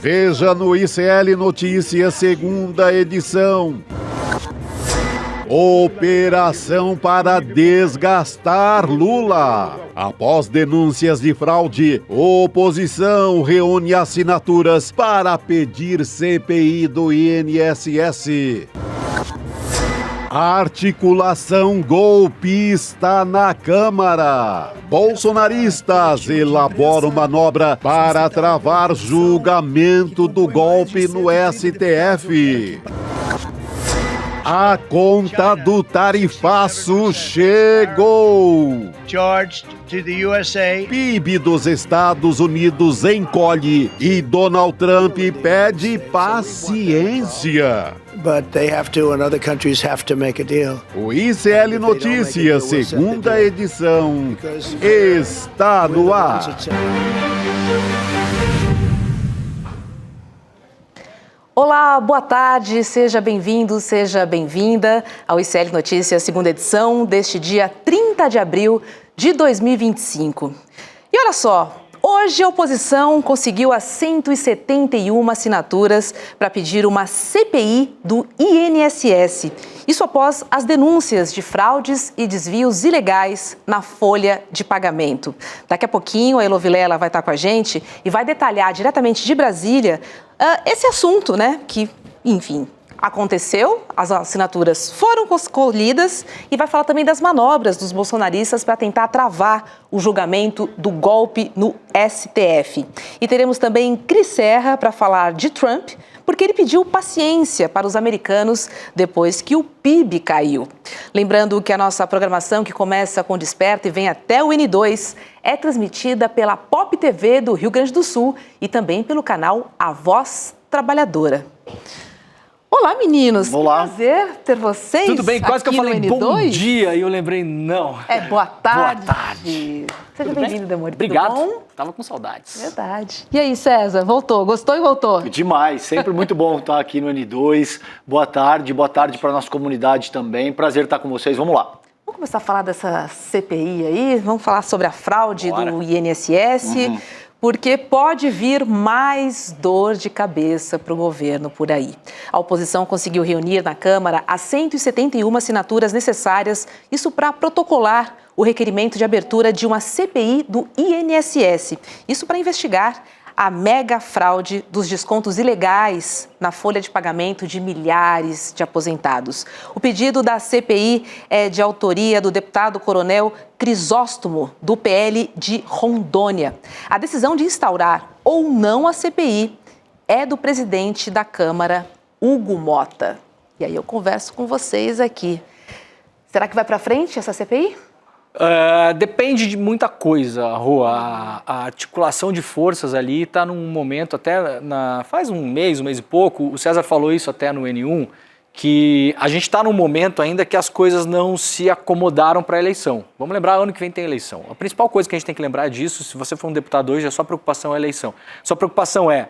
Veja no ICL Notícias, segunda edição. Operação para desgastar Lula. Após denúncias de fraude, oposição reúne assinaturas para pedir CPI do INSS. Articulação golpista na Câmara. Bolsonaristas elaboram manobra para travar julgamento do golpe no STF. A conta do tarifaço chegou. Charged to the USA. PIB dos Estados Unidos encolhe e Donald Trump pede paciência. But they have to, and other countries have to make a deal. O ICL Notícias, segunda edição, está no ar. Olá, boa tarde, seja bem-vindo, seja bem-vinda ao ICL Notícias, segunda edição, deste dia 30 de abril de 2025. E olha só, hoje a oposição conseguiu as 171 assinaturas para pedir uma CPI do INSS. Isso após as denúncias de fraudes e desvios ilegais na folha de pagamento. Daqui a pouquinho a Elo Vilela vai estar com a gente e vai detalhar diretamente de Brasília esse assunto, né, que, enfim, aconteceu, as assinaturas foram colhidas e vai falar também das manobras dos bolsonaristas para tentar travar o julgamento do golpe no STF. E teremos também Cris Serra para falar de Trump, porque ele pediu paciência para os americanos depois que o PIB caiu. Lembrando que a nossa programação, que começa com Desperta e vem até o N2, é transmitida pela Pop TV do Rio Grande do Sul e também pelo canal A Voz Trabalhadora. Olá, meninos. Olá. Que prazer ter vocês. Tudo bem? Quase que eu falei bom dia e eu lembrei não. É boa tarde. Boa tarde. Seja bem-vindo, Demore. Obrigado. Tudo bom? Tava com saudades. Verdade. E aí, César? Voltou? Gostou e voltou? Demais. Sempre muito bom estar aqui no N2. Boa tarde para a nossa comunidade também. Prazer estar com vocês. Vamos lá. Vamos começar a falar dessa CPI aí. Vamos falar sobre a fraude do INSS. Porque pode vir mais dor de cabeça para o governo por aí. A oposição conseguiu reunir na Câmara as 171 assinaturas necessárias, isso para protocolar o requerimento de abertura de uma CPI do INSS. Isso para investigar a mega fraude dos descontos ilegais na folha de pagamento de milhares de aposentados. O pedido da CPI é de autoria do deputado coronel Crisóstomo, do PL de Rondônia. A decisão de instaurar ou não a CPI é do presidente da Câmara, Hugo Motta. E aí eu converso com vocês aqui. Será que vai para frente essa CPI? Depende de muita coisa, Rô. A articulação de forças ali está num momento até faz um mês e pouco, o César falou isso até no N1, que a gente está num momento ainda que as coisas não se acomodaram para a eleição. Vamos lembrar, ano que vem tem eleição. A principal coisa que a gente tem que lembrar disso, se você for um deputado hoje, a sua preocupação é a eleição. Sua preocupação é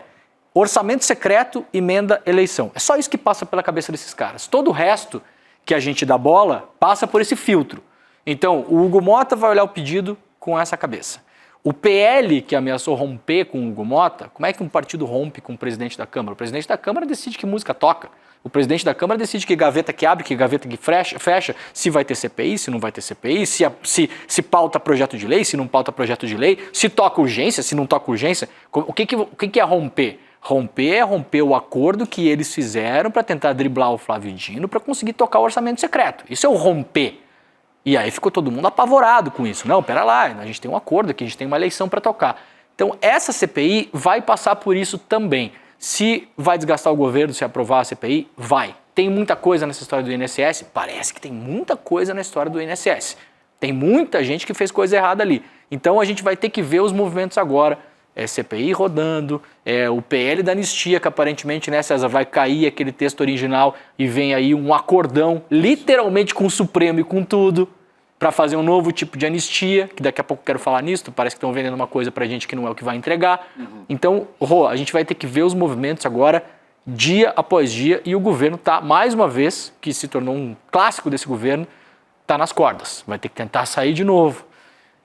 orçamento secreto, emenda, eleição. É só isso que passa pela cabeça desses caras. Todo o resto que a gente dá bola passa por esse filtro. Então, o Hugo Motta vai olhar o pedido com essa cabeça. O PL, que ameaçou romper com o Hugo Motta, como é que um partido rompe com o presidente da Câmara? O presidente da Câmara decide que música toca. O presidente da Câmara decide que gaveta que abre, que gaveta que fecha, se vai ter CPI, se não vai ter CPI, se pauta projeto de lei, se não pauta projeto de lei, se toca urgência, se não toca urgência. O que é romper? Romper é romper o acordo que eles fizeram para tentar driblar o Flávio Dino para conseguir tocar o orçamento secreto. Isso é o romper. E aí ficou todo mundo apavorado com isso. Não, pera lá, a gente tem um acordo aqui, a gente tem uma eleição para tocar. Então essa CPI vai passar por isso também. Se vai desgastar o governo se aprovar a CPI, vai. Tem muita coisa nessa história do INSS? Parece que tem muita coisa na história do INSS. Tem muita gente que fez coisa errada ali. Então a gente vai ter que ver os movimentos agora. CPI rodando, o PL da anistia, que aparentemente, né, César, vai cair aquele texto original e vem aí um acordão, literalmente com o Supremo e com tudo, para fazer um novo tipo de anistia, que daqui a pouco eu quero falar nisso, parece que estão vendendo uma coisa pra gente que não é o que vai entregar. Então, Rô, a gente vai ter que ver os movimentos agora, dia após dia, e o governo tá, mais uma vez, que se tornou um clássico desse governo, tá nas cordas, vai ter que tentar sair de novo.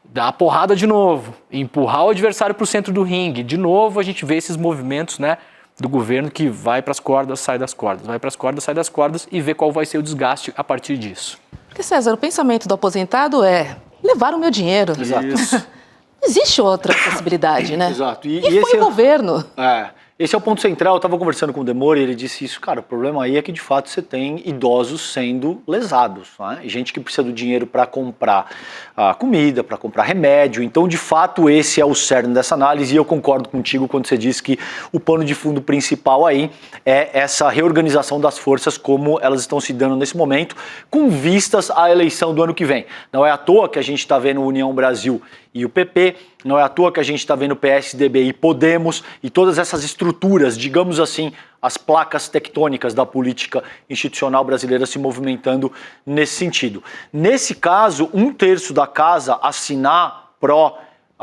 Dar a porrada de novo, empurrar o adversário para o centro do ringue. De novo a gente vê esses movimentos, né, do governo que vai para as cordas, sai das cordas, vai para as cordas, sai das cordas e ver qual vai ser o desgaste a partir disso. Porque, César, o pensamento do aposentado é levar o meu dinheiro. Exato. Não existe outra possibilidade, né? Exato. E foi o governo. Esse é o ponto central. Eu estava conversando com o Demore e ele disse isso. Cara, o problema aí é que de fato você tem idosos sendo lesados, né? E gente que precisa do dinheiro para comprar comida, para comprar remédio. Então, de fato, esse é o cerne dessa análise e eu concordo contigo quando você diz que o pano de fundo principal aí é essa reorganização das forças como elas estão se dando nesse momento, com vistas à eleição do ano que vem. Não é à toa que a gente está vendo União Brasil e o PP, não é à toa que a gente está vendo PSDB e Podemos e todas essas estruturas, digamos assim, as placas tectônicas da política institucional brasileira se movimentando nesse sentido. Nesse caso, 1/3 da casa assinar pró-CPI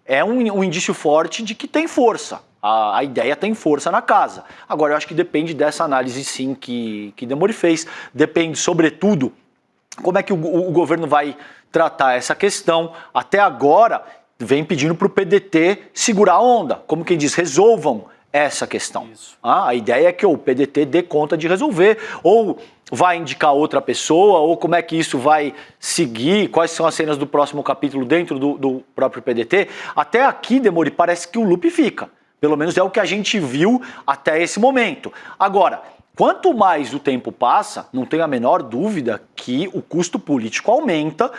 é um indício forte de que tem força. A ideia tem força na casa. Agora, eu acho que depende dessa análise, sim, que Demore fez. Depende, sobretudo, como é que o governo vai tratar essa questão. Até agora, vem pedindo para o PDT segurar a onda. Como quem diz, resolvam essa questão. A ideia é que o PDT dê conta de resolver, ou vai indicar outra pessoa, ou como é que isso vai seguir, quais são as cenas do próximo capítulo dentro do próprio PDT. Até aqui, Demore, parece que o loop fica. Pelo menos é o que a gente viu até esse momento. Agora, quanto mais o tempo passa, não tenho a menor dúvida que o custo político aumenta,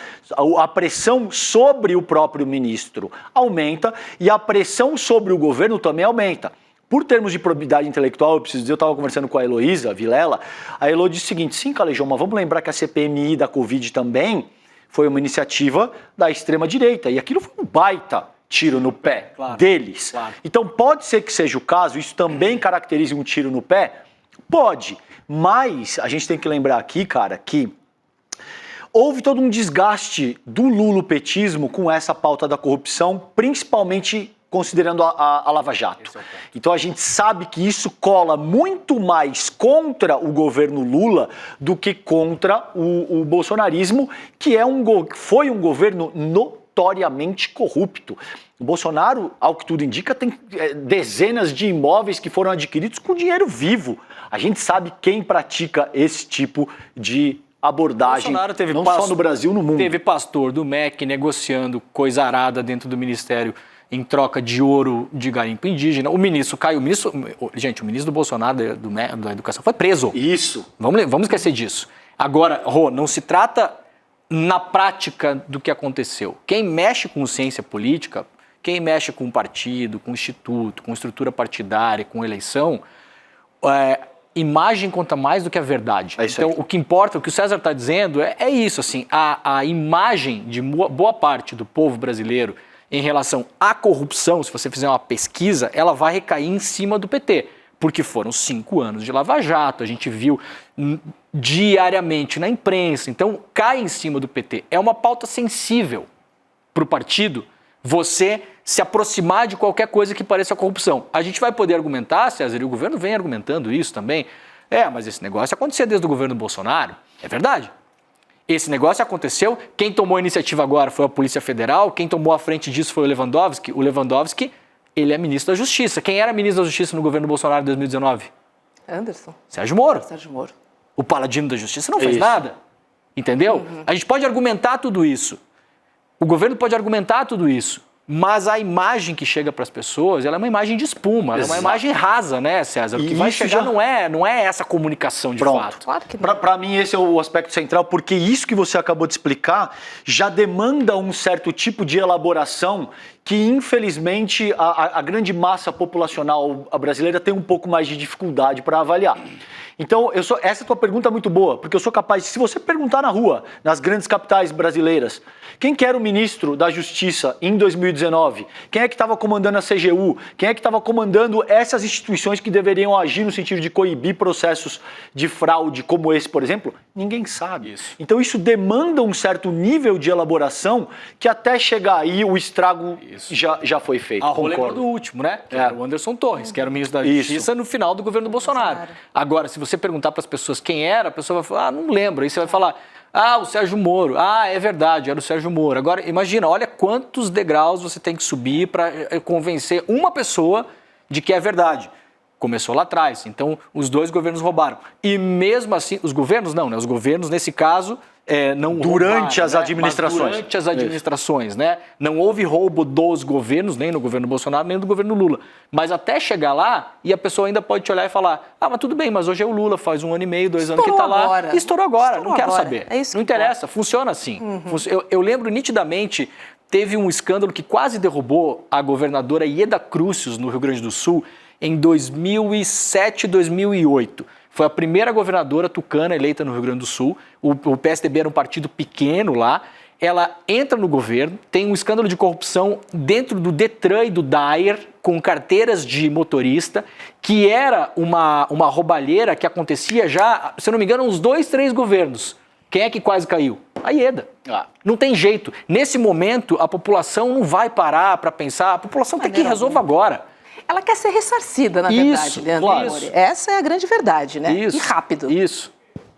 a pressão sobre o próprio ministro aumenta e a pressão sobre o governo também aumenta. Por termos de probidade intelectual, eu preciso dizer, eu estava conversando com a Heloísa Vilela, a Elo disse o seguinte: sim, Calejão, mas vamos lembrar que a CPMI da Covid também foi uma iniciativa da extrema-direita, e aquilo foi um baita tiro no pé deles. Claro. Então pode ser que seja o caso, isso também caracterize um tiro no pé? Pode, mas a gente tem que lembrar aqui, cara, que houve todo um desgaste do lulopetismo com essa pauta da corrupção, principalmente considerando a Lava Jato. Então a gente sabe que isso cola muito mais contra o governo Lula do que contra o bolsonarismo, que foi um governo notoriamente corrupto. O Bolsonaro, ao que tudo indica, tem dezenas de imóveis que foram adquiridos com dinheiro vivo. A gente sabe quem pratica esse tipo de abordagem, não só no Brasil, no mundo. Teve pastor do MEC negociando coisa arada dentro do Ministério em troca de ouro de garimpo indígena. O ministro caiu. Gente, o ministro do Bolsonaro da Educação foi preso. Isso. Vamos esquecer disso. Agora, Rô, não se trata na prática do que aconteceu. Quem mexe com ciência política, quem mexe com partido, com instituto, com estrutura partidária, com eleição, imagem conta mais do que a verdade. Então, o que importa, o que o César está dizendo é isso, assim, a imagem de boa parte do povo brasileiro em relação à corrupção, se você fizer uma pesquisa, ela vai recair em cima do PT, porque foram 5 anos de Lava Jato, a gente viu diariamente na imprensa, então cai em cima do PT. É uma pauta sensível para o partido você se aproximar de qualquer coisa que pareça corrupção. A gente vai poder argumentar, César, e o governo vem argumentando isso também, mas esse negócio acontecia desde o governo Bolsonaro, é verdade. Esse negócio aconteceu, quem tomou a iniciativa agora foi a Polícia Federal, quem tomou a frente disso foi o Lewandowski. O Lewandowski, ele é ministro da Justiça. Quem era ministro da Justiça no governo Bolsonaro em 2019? Anderson. Sérgio Moro. Sérgio Moro. O paladino da Justiça não fez nada. Entendeu? A gente pode argumentar tudo isso. O governo pode argumentar tudo isso. Mas a imagem que chega para as pessoas, ela é uma imagem de espuma, ela é uma imagem rasa, né, César? O que vai chegar não é essa comunicação de fato. Claro que não. Para mim, esse é o aspecto central, porque isso que você acabou de explicar já demanda um certo tipo de elaboração que, infelizmente, a grande massa populacional brasileira tem um pouco mais de dificuldade para avaliar. Então, essa tua pergunta é muito boa, porque eu sou capaz, se você perguntar na rua, nas grandes capitais brasileiras, quem que era o ministro da Justiça em 2019? Quem é que estava comandando a CGU? Quem é que estava comandando essas instituições que deveriam agir no sentido de coibir processos de fraude como esse, por exemplo? Ninguém sabe. Então, isso demanda um certo nível de elaboração que até chegar aí o estrago já foi feito. Lembra do último, né? Que era o Anderson Torres, que era o ministro da Justiça no final do governo do Bolsonaro. Agora, se você perguntar para as pessoas quem era, a pessoa vai falar, não lembro. Aí você vai falar, o Sérgio Moro. É verdade, era o Sérgio Moro. Agora, imagina, olha quantos degraus você tem que subir para convencer uma pessoa de que é verdade. Começou lá atrás, então os dois governos roubaram. E mesmo assim, os governos não, né? Os governos, nesse caso, não Durante roubaram, as né? administrações. Mas durante as administrações, né? Não houve roubo dos governos, nem no governo Bolsonaro, nem no governo Lula. Mas até chegar lá, e a pessoa ainda pode te olhar e falar, mas tudo bem, mas hoje é o Lula, faz 1 ano e meio, 2 anos que está lá. Agora. Estourou agora, não quero agora. saber. É isso não que interessa, funciona assim. Eu lembro nitidamente, teve um escândalo que quase derrubou a governadora Ieda Crucius, no Rio Grande do Sul, em 2007, 2008. Foi a primeira governadora tucana eleita no Rio Grande do Sul. O PSDB era um partido pequeno lá. Ela entra no governo, tem um escândalo de corrupção dentro do Detran e do DAER, com carteiras de motorista, que era uma roubalheira que acontecia já, se eu não me engano, uns 2, 3 governos. Quem é que quase caiu? A Ieda. Não tem jeito. Nesse momento, a população não vai parar para pensar, a população tem que resolver agora. Ela quer ser ressarcida, na verdade, Leandro Mori. Essa é a grande verdade, né? Isso, e rápido. Isso.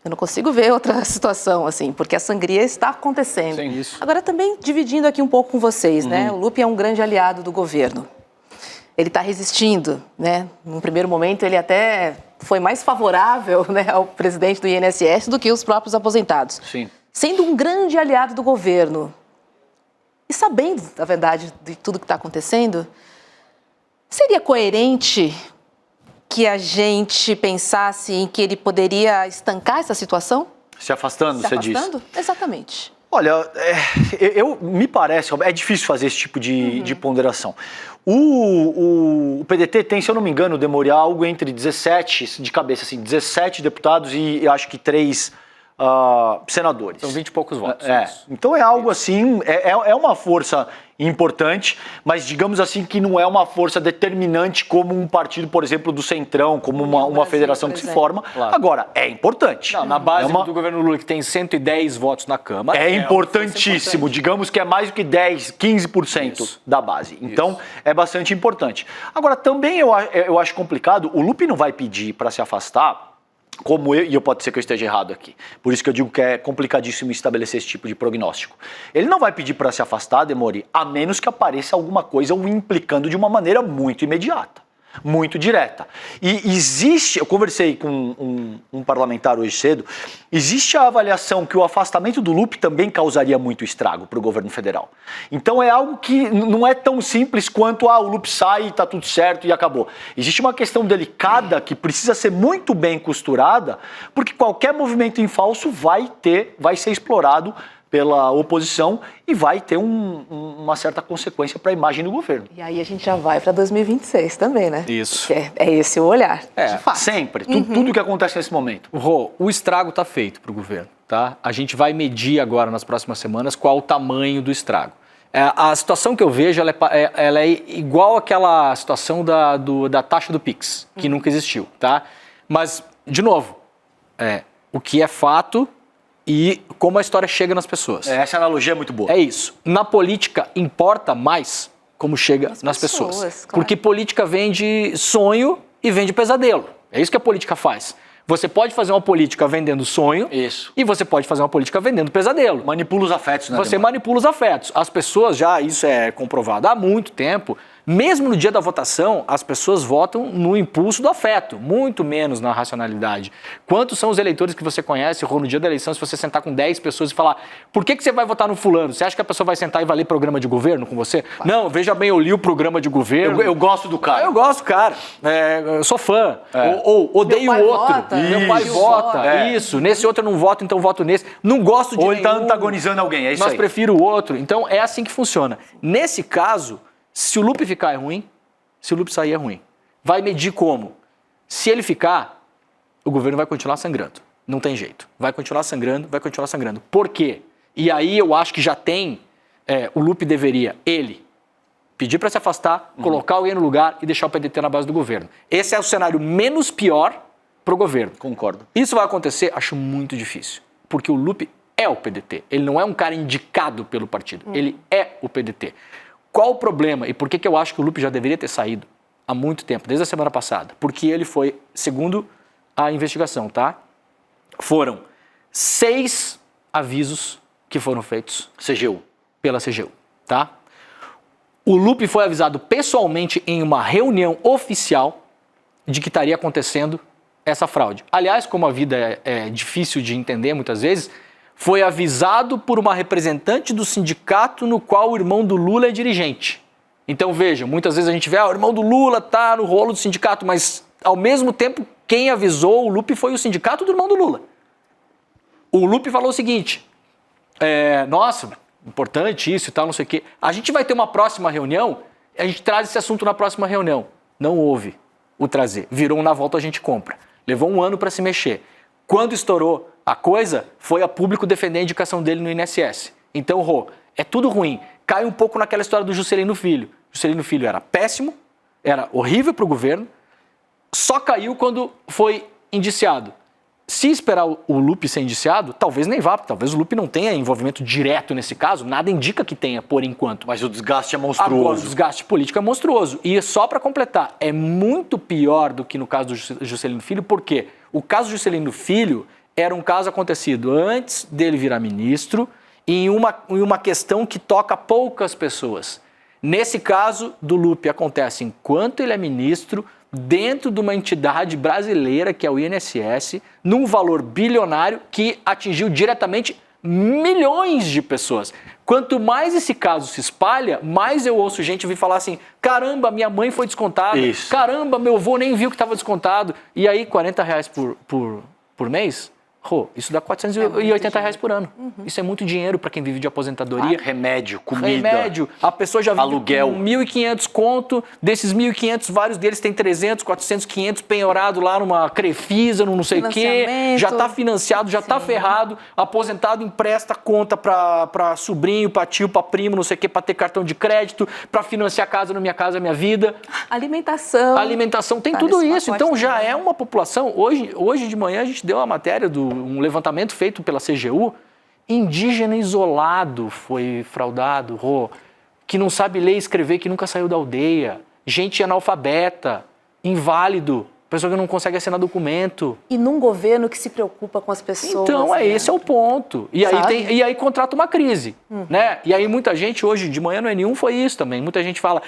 Eu não consigo ver outra situação assim, porque a sangria está acontecendo. Sim, isso. Agora, também dividindo aqui um pouco com vocês, né? O Lupe é um grande aliado do governo. Ele está resistindo, né? Num primeiro momento, ele até foi mais favorável, né, ao presidente do INSS do que os próprios aposentados. Sim. Sendo um grande aliado do governo e sabendo, na verdade, de tudo que está acontecendo, seria coerente que a gente pensasse em que ele poderia estancar essa situação? Se afastando, você diz? Exatamente. Olha, me parece, é difícil fazer esse tipo de ponderação. O PDT tem, se eu não me engano, Demore, algo entre 17, de cabeça assim, 17 deputados e acho que 3 senadores. São 20 e poucos votos. Então é algo assim, é uma força importante, mas digamos assim que não é uma força determinante como um partido, por exemplo, do Centrão, como uma federação que se forma. Claro. Agora, é importante. Não, na base do governo Lula, que tem 110 votos na Câmara. É importantíssimo, digamos que é mais do que 10, 15% da base. Então, é bastante importante. Agora, também eu acho complicado, o Lupe não vai pedir para se afastar, e pode ser que eu esteja errado aqui, por isso que eu digo que é complicadíssimo estabelecer esse tipo de prognóstico. Ele não vai pedir para se afastar, Demore, a menos que apareça alguma coisa o implicando de uma maneira muito imediata, muito direta. E existe, eu conversei com um parlamentar hoje cedo, existe a avaliação que o afastamento do Lupe também causaria muito estrago para o governo federal. Então é algo que não é tão simples quanto o Lupe sai, está tudo certo e acabou. Existe uma questão delicada que precisa ser muito bem costurada, porque qualquer movimento em falso vai ser explorado pela oposição e vai ter uma certa consequência para a imagem do governo. E aí a gente já vai para 2026 também, né? Isso. É esse o olhar, de fato. Sempre. Tudo que acontece nesse momento. Rô, o estrago está feito para o governo, tá? A gente vai medir agora, nas próximas semanas, qual o tamanho do estrago. A situação que eu vejo, ela é igual àquela situação da taxa do PIX, que nunca existiu, tá? Mas, de novo, o que é fato e como a história chega nas pessoas. Essa analogia é muito boa. É isso. Na política, importa mais como chega nas pessoas. Claro. Porque política vende sonho e vende pesadelo. É isso que a política faz. Você pode fazer uma política vendendo sonho. Isso. E você pode fazer uma política vendendo pesadelo. Manipula os afetos, né? Você manipula os afetos. As pessoas isso é comprovado há muito tempo. Mesmo no dia da votação, as pessoas votam no impulso do afeto, muito menos na racionalidade. Quantos são os eleitores que você conhece, no dia da eleição, se você sentar com 10 pessoas e falar, por que você vai votar no fulano? Você acha que a pessoa vai sentar e vai ler programa de governo com você? Não, veja bem, eu li o programa de governo. Eu gosto do cara. Eu gosto do cara. Eu sou fã. Ou odeio o outro. Vota. Meu pai vota. Isso. Nesse outro eu não voto, então voto nesse. Não gosto de nenhum. Ou ele está antagonizando alguém, é isso Mas aí. prefiro o outro. Então é assim que funciona. Nesse caso, se o Lupe ficar é ruim, se o Lupe sair é ruim. Vai medir como? Se ele ficar, o governo vai continuar sangrando. Não tem jeito. Vai continuar sangrando, vai continuar sangrando. Por quê? E aí eu acho que já tem, o Lupe deveria, ele, pedir para se afastar, colocar alguém no lugar e deixar o PDT na base do governo. Esse é o cenário menos pior para o governo. Concordo. Isso vai acontecer? Acho muito difícil. Porque o Lupe é o PDT. Ele não é um cara indicado pelo partido. Ele é o PDT. Qual o problema e por que eu acho que o Lupe já deveria ter saído há muito tempo, desde a semana passada? Porque ele foi, segundo a investigação, tá? Foram 6 avisos que foram feitos CGU. pela CGU, tá? O Lupe foi avisado pessoalmente em uma reunião oficial de que estaria acontecendo essa fraude. Aliás, como a vida é difícil de entender muitas vezes, foi avisado por uma representante do sindicato no qual o irmão do Lula é dirigente. Então veja, muitas vezes a gente vê, o irmão do Lula está no rolo do sindicato, mas ao mesmo tempo quem avisou o Lupe foi o sindicato do irmão do Lula. O Lupe falou o seguinte, nossa, importante isso e tal, não sei o quê. A gente vai ter uma próxima reunião, a gente traz esse assunto na próxima reunião. Não houve o trazer. Virou um na volta a gente compra. Levou um ano para se mexer. Quando estourou a coisa, foi a público defender a indicação dele no INSS. Então, Rô, é tudo ruim. Cai um pouco naquela história do Juscelino Filho. Juscelino Filho era péssimo, era horrível para o governo, só caiu quando foi indiciado. Se esperar o Lupe ser indiciado, talvez nem vá, porque talvez o Lupe não tenha envolvimento direto nesse caso, nada indica que tenha, por enquanto. Mas o desgaste é monstruoso. Agora, o desgaste político é monstruoso. E só para completar, é muito pior do que no caso do Juscelino Filho, porque o caso do Juscelino Filho era um caso acontecido antes dele virar ministro e em uma questão que toca poucas pessoas. Nesse caso do Lupe acontece enquanto ele é ministro, dentro de uma entidade brasileira, que é o INSS, num valor bilionário que atingiu diretamente milhões de pessoas. Quanto mais esse caso se espalha, mais eu ouço gente vir falar assim, caramba, minha mãe foi descontada, Isso. Caramba, meu avô nem viu que estava descontado. E aí, R$40 por mês? Isso dá R$480 por ano. Isso é muito dinheiro para quem vive de aposentadoria. Remédio, comida. Remédio. A pessoa já vive aluguel. com 1.500 conto. Desses 1.500, vários deles têm 300, 400, 500 penhorado lá numa Crefisa, não sei o quê. Já está financiado, já está ferrado. Aposentado empresta conta para sobrinho, para tio, para primo, não sei o quê, para ter cartão de crédito, para financiar a casa no Minha Casa Minha Vida. Alimentação, tem tudo isso. Então já é uma população. Hoje de manhã a gente deu uma matéria um levantamento feito pela CGU, indígena isolado foi fraudado, que não sabe ler e escrever, que nunca saiu da aldeia, gente analfabeta, inválido, pessoa que não consegue assinar documento. E num governo que se preocupa com as pessoas. Então, esse é o ponto. E aí contrata uma crise, né? E aí muita gente, hoje de manhã no N1 foi isso também, muita gente fala,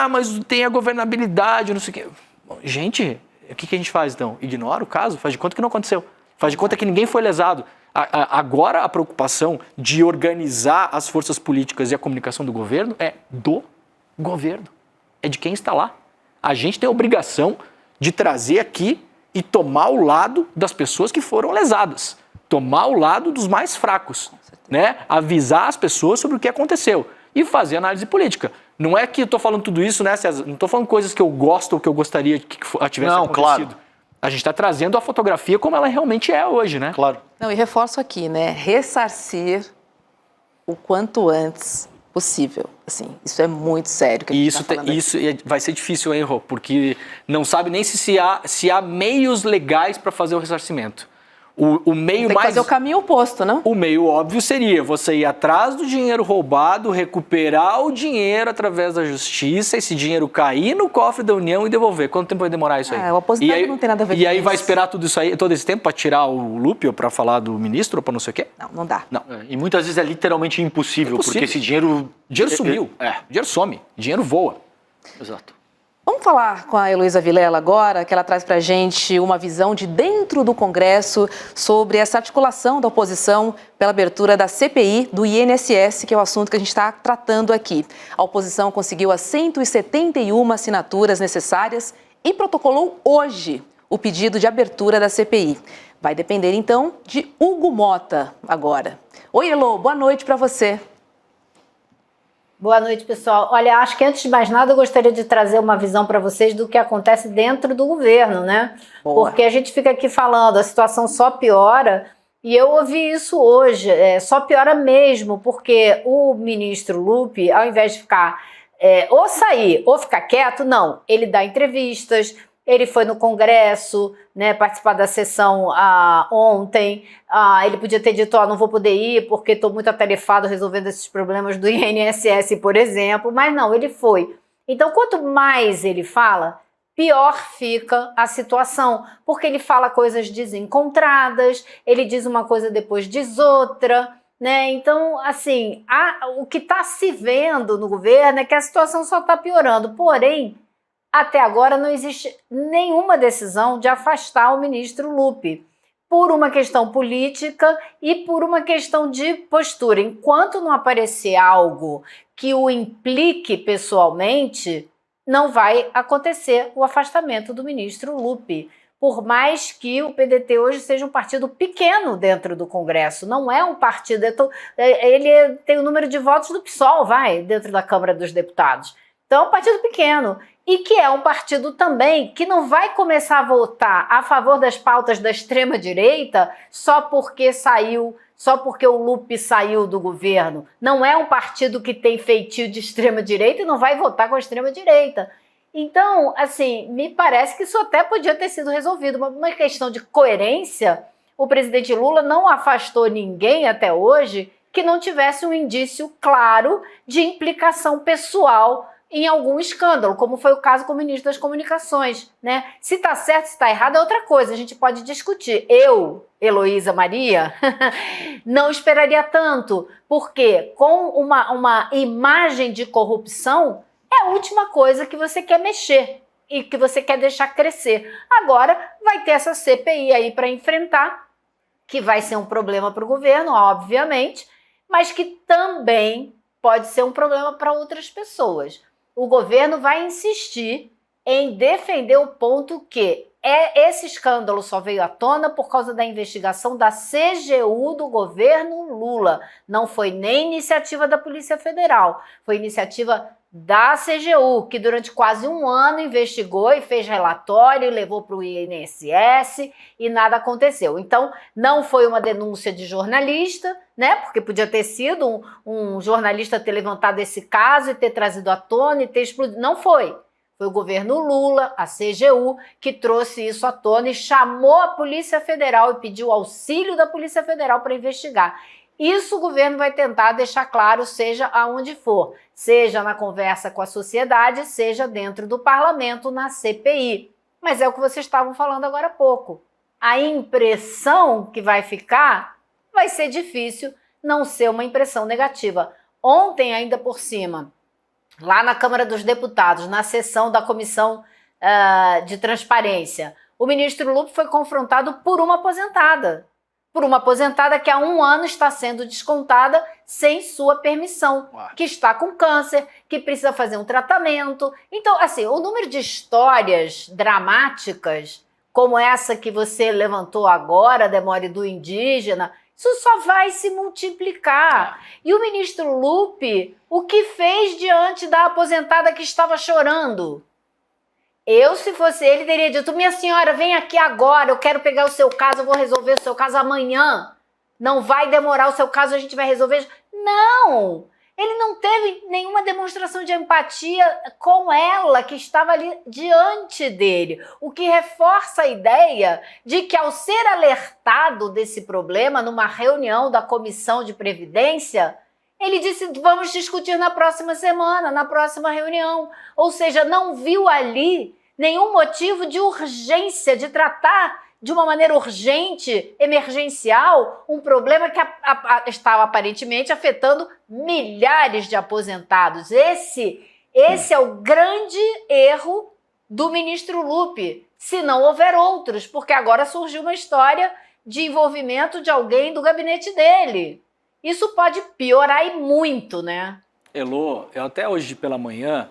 mas tem a governabilidade, não sei o quê. Bom, gente, o que a gente faz então? Ignora o caso? Faz de conta que não aconteceu. Faz de conta que ninguém foi lesado. Agora a preocupação de organizar as forças políticas e a comunicação do governo é do governo. É de quem está lá. A gente tem a obrigação de trazer aqui e tomar o lado das pessoas que foram lesadas. Tomar o lado dos mais fracos. Né? Avisar as pessoas sobre o que aconteceu. E fazer análise política. Não é que eu estou falando tudo isso, né, César? Não estou falando coisas que eu gosto ou que eu gostaria que tivesse acontecido. Claro. A gente está trazendo a fotografia como ela realmente é hoje, né? Claro. Não, e reforço aqui, né? Ressarcir o quanto antes possível. Assim, isso é muito sério. E isso vai ser difícil, hein, Rô? Porque não sabe nem se há meios legais para fazer o ressarcimento. O meio tem que fazer o caminho oposto, não? O meio óbvio seria você ir atrás do dinheiro roubado, recuperar o dinheiro através da justiça, esse dinheiro cair no cofre da União e devolver. Quanto tempo vai demorar isso aí? O aposentado não tem nada a ver com isso. E aí vai esperar tudo isso aí, todo esse tempo para tirar o Lupe ou para falar do ministro ou para não sei o quê? Não dá. Não. E muitas vezes é literalmente impossível. Porque esse dinheiro... Dinheiro sumiu. Dinheiro some. Dinheiro voa. Exato. Vamos falar com a Heloísa Vilela agora, que ela traz para a gente uma visão de dentro do Congresso sobre essa articulação da oposição pela abertura da CPI do INSS, que é o assunto que a gente está tratando aqui. A oposição conseguiu as 171 assinaturas necessárias e protocolou hoje o pedido de abertura da CPI. Vai depender, então, de Hugo Mota agora. Oi, Elô, boa noite para você. Boa noite, pessoal. Olha, acho que antes de mais nada eu gostaria de trazer uma visão para vocês do que acontece dentro do governo, né? Boa. Porque a gente fica aqui falando, a situação só piora, e eu ouvi isso hoje, só piora mesmo, porque o ministro Lupe, ao invés de ficar ou sair ou ficar quieto, não, ele dá entrevistas. Ele foi no Congresso, né, participar da sessão ontem. Ele podia ter dito, não vou poder ir porque estou muito atarefado resolvendo esses problemas do INSS, por exemplo. Mas não, ele foi. Então, quanto mais ele fala, pior fica a situação. Porque ele fala coisas desencontradas, ele diz uma coisa depois diz outra. né? Então, assim, o que está se vendo no governo é que a situação só está piorando. Porém, até agora não existe nenhuma decisão de afastar o ministro Lupi, por uma questão política e por uma questão de postura. Enquanto não aparecer algo que o implique pessoalmente, não vai acontecer o afastamento do ministro Lupi. Por mais que o PDT hoje seja um partido pequeno dentro do Congresso, não é um partido, ele tem o número de votos do PSOL, dentro da Câmara dos Deputados. Então é um partido pequeno e que é um partido também que não vai começar a votar a favor das pautas da extrema-direita só porque o Lupi saiu do governo. Não é um partido que tem feitio de extrema-direita e não vai votar com a extrema-direita. Então, assim, me parece que isso até podia ter sido resolvido. Uma questão de coerência, o presidente Lula não afastou ninguém até hoje que não tivesse um indício claro de implicação pessoal em algum escândalo, como foi o caso com o ministro das Comunicações, né? Se está certo, se está errado é outra coisa, a gente pode discutir. Eu, Heloísa Maria, não esperaria tanto, porque com uma imagem de corrupção é a última coisa que você quer mexer e que você quer deixar crescer. Agora vai ter essa CPI aí para enfrentar, que vai ser um problema para o governo, obviamente, mas que também pode ser um problema para outras pessoas. O governo vai insistir em defender o ponto que esse escândalo só veio à tona por causa da investigação da CGU do governo Lula. Não foi nem iniciativa da Polícia Federal, foi iniciativa da CGU, que durante quase um ano investigou e fez relatório, levou para o INSS e nada aconteceu. Então, não foi uma denúncia de jornalista, né? Porque podia ter sido um jornalista ter levantado esse caso e ter trazido à tona e ter explodido. Não foi. Foi o governo Lula, a CGU, que trouxe isso à tona e chamou a Polícia Federal e pediu auxílio da Polícia Federal para investigar. Isso o governo vai tentar deixar claro, seja aonde for, seja na conversa com a sociedade, seja dentro do parlamento, na CPI. Mas é o que vocês estavam falando agora há pouco. A impressão que vai ficar vai ser difícil não ser uma impressão negativa. Ontem, ainda por cima, lá na Câmara dos Deputados, na sessão da Comissão de Transparência, o ministro Lupi foi confrontado por uma aposentada. Por uma aposentada que há 1 ano está sendo descontada sem sua permissão, que está com câncer, que precisa fazer um tratamento. Então, assim, o número de histórias dramáticas, como essa que você levantou agora, Demore, do indígena, isso só vai se multiplicar. E o ministro Lupi, o que fez diante da aposentada que estava chorando? Eu, se fosse ele, teria dito: minha senhora, vem aqui agora, eu quero pegar o seu caso, eu vou resolver o seu caso amanhã. Não vai demorar o seu caso, a gente vai resolver. Não! Ele não teve nenhuma demonstração de empatia com ela, que estava ali diante dele. O que reforça a ideia de que, ao ser alertado desse problema numa reunião da Comissão de Previdência, ele disse: vamos discutir na próxima semana, na próxima reunião. Ou seja, não viu ali nenhum motivo de urgência, de tratar de uma maneira urgente, emergencial, um problema que estava aparentemente afetando milhares de aposentados. Esse é o grande erro do ministro Lupi, se não houver outros, porque agora surgiu uma história de envolvimento de alguém do gabinete dele. Isso pode piorar e muito, né? Elô, eu até hoje pela manhã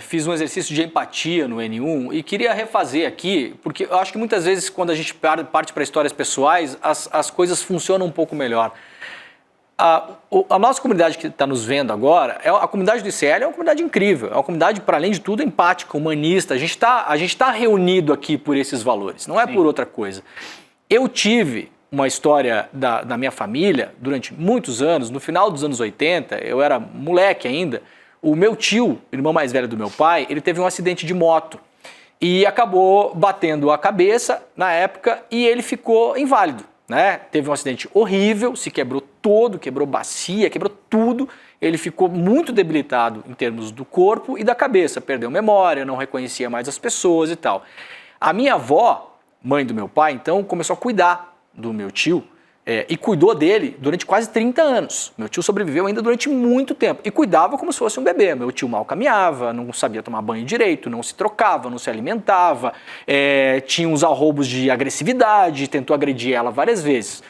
fiz um exercício de empatia no N1 e queria refazer aqui, porque eu acho que muitas vezes quando a gente parte para histórias pessoais, as coisas funcionam um pouco melhor. A nossa comunidade que está nos vendo agora, a comunidade do ICL é uma comunidade incrível, é uma comunidade, para além de tudo, empática, humanista. A gente tá reunido aqui por esses valores, não é por outra coisa. Eu tive uma história da minha família durante muitos anos, no final dos anos 80, eu era moleque ainda, o meu tio, irmão mais velho do meu pai, ele teve um acidente de moto e acabou batendo a cabeça na época e ele ficou inválido, né? Teve um acidente horrível, se quebrou todo, quebrou bacia, quebrou tudo, ele ficou muito debilitado em termos do corpo e da cabeça, perdeu memória, não reconhecia mais as pessoas e tal. A minha avó, mãe do meu pai, então, começou a cuidar do meu tio e cuidou dele durante quase 30 anos. Meu tio sobreviveu ainda durante muito tempo e cuidava como se fosse um bebê. Meu tio mal caminhava, não sabia tomar banho direito, não se trocava, não se alimentava, tinha uns arroubos de agressividade, tentou agredir ela várias vezes.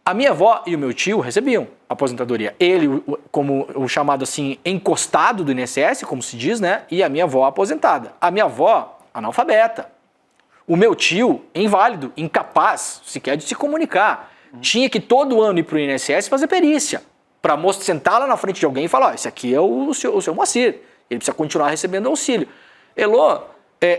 A minha avó e o meu tio recebiam aposentadoria. Ele, como o chamado assim, encostado do INSS, como se diz, né? E a minha avó aposentada. A minha avó, analfabeta. O meu tio, inválido, incapaz sequer de se comunicar. Tinha que todo ano ir para o INSS fazer perícia. Para sentar lá na frente de alguém e falar, esse aqui é o seu Moacir. Ele precisa continuar recebendo auxílio. Elô,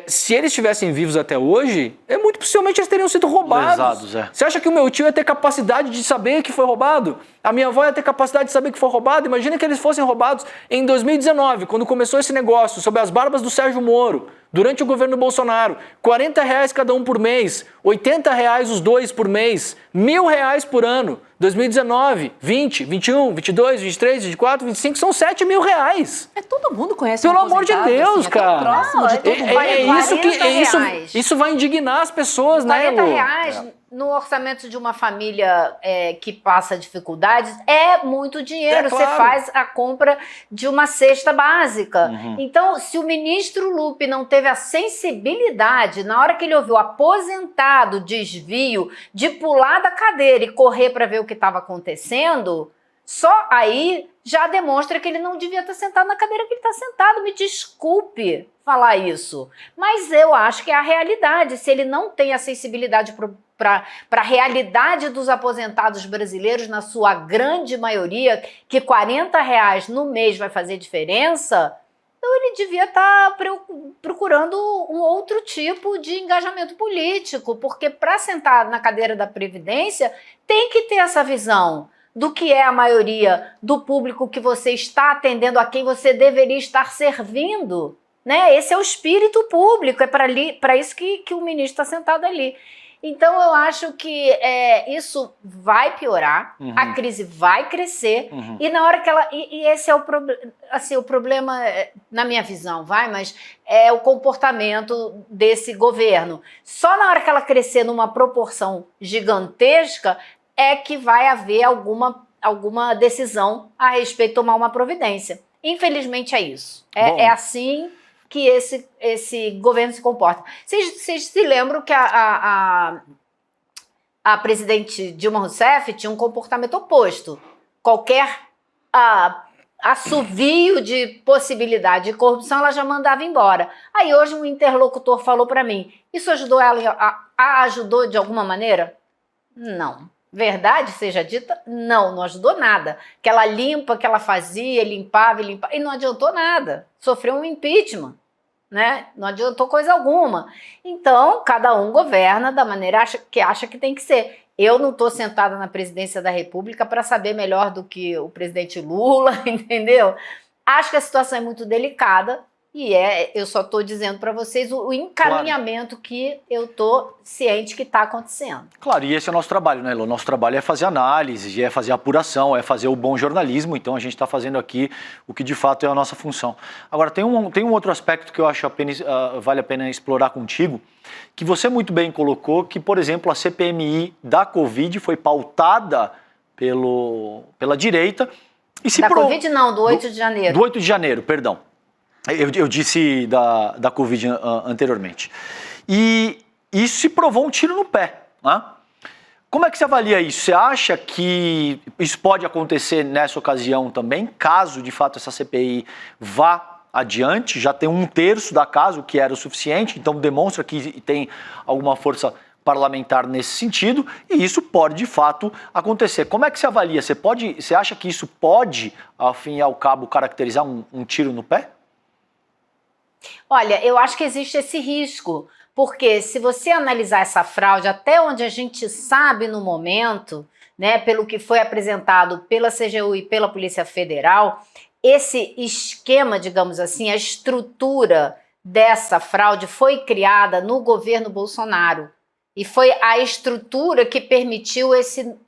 se eles estivessem vivos até hoje, muito possivelmente eles teriam sido roubados. Lesados, Você acha que o meu tio ia ter capacidade de saber que foi roubado? A minha avó ia ter capacidade de saber que foi roubado? Imagina que eles fossem roubados em 2019, quando começou esse negócio, sob as barbas do Sérgio Moro, durante o governo Bolsonaro. R$40 cada um por mês, R$80 os dois por mês, R$1.000 por ano. 2019, 20, 21, 22, 23, 24, 25, são R$7.000. Todo mundo conhece Pelo um amor de aposentado, Deus, assim, é tão cara. próximo de todo mundo. Isso vai indignar as pessoas, né, Elô? R$40 no orçamento de uma família que passa dificuldades é muito dinheiro. Claro. Você faz a compra de uma cesta básica. Então, se o ministro Lupe não teve a sensibilidade, na hora que ele ouviu aposentado desvio, de pular da cadeira e correr para ver o que estava acontecendo, só aí já demonstra que ele não devia estar sentado na cadeira que ele está sentado. Me desculpe falar isso, mas eu acho que é a realidade. Se ele não tem a sensibilidade para a realidade dos aposentados brasileiros, na sua grande maioria, que R$40 no mês vai fazer diferença, então ele devia estar procurando um outro tipo de engajamento político, porque para sentar na cadeira da Previdência tem que ter essa visão do que é a maioria do público que você está atendendo, a quem você deveria estar servindo, né? Esse é o espírito público, é para isso que o ministro está sentado ali. Então eu acho que isso vai piorar, a crise vai crescer, e na hora que ela... E esse é o problema, assim, o problema, na minha visão, mas é o comportamento desse governo. Só na hora que ela crescer numa proporção gigantesca é que vai haver alguma decisão a respeito de tomar uma providência. Infelizmente é isso. É assim que esse governo se comporta. Vocês se lembram que a presidente Dilma Rousseff tinha um comportamento oposto. Qualquer assovio de possibilidade de corrupção, ela já mandava embora. Aí hoje um interlocutor falou para mim, isso ajudou ela, ajudou de alguma maneira? Não. Verdade seja dita, não ajudou nada. Que ela limpa, que ela fazia, limpava, e não adiantou nada. Sofreu um impeachment, né? Não adiantou coisa alguma. Então, cada um governa da maneira que acha que tem que ser. Eu não estou sentada na presidência da República para saber melhor do que o presidente Lula, entendeu? Acho que a situação é muito delicada. E eu só estou dizendo para vocês o encaminhamento que eu estou ciente que está acontecendo. Claro, e esse é o nosso trabalho, né, Elô? O nosso trabalho é fazer análise, é fazer apuração, é fazer o bom jornalismo, então a gente está fazendo aqui o que de fato é a nossa função. Agora, tem um outro aspecto que eu acho vale a pena explorar contigo, que você muito bem colocou, que, por exemplo, a CPMI da Covid foi pautada pela direita e se... Covid não, do 8 de janeiro. Do 8 de janeiro, perdão. Eu disse da Covid anteriormente. E isso se provou um tiro no pé, né? Como é que você avalia isso? Você acha que isso pode acontecer nessa ocasião também, caso de fato essa CPI vá adiante? Já tem 1/3 da casa, o que era o suficiente, então demonstra que tem alguma força parlamentar nesse sentido, e isso pode de fato acontecer. Como é que você avalia? Você acha que isso pode, ao fim e ao cabo, caracterizar um tiro no pé? Olha, eu acho que existe esse risco, porque se você analisar essa fraude, até onde a gente sabe no momento, né, pelo que foi apresentado pela CGU e pela Polícia Federal, esse esquema, digamos assim, a estrutura dessa fraude foi criada no governo Bolsonaro. E foi a estrutura que permitiu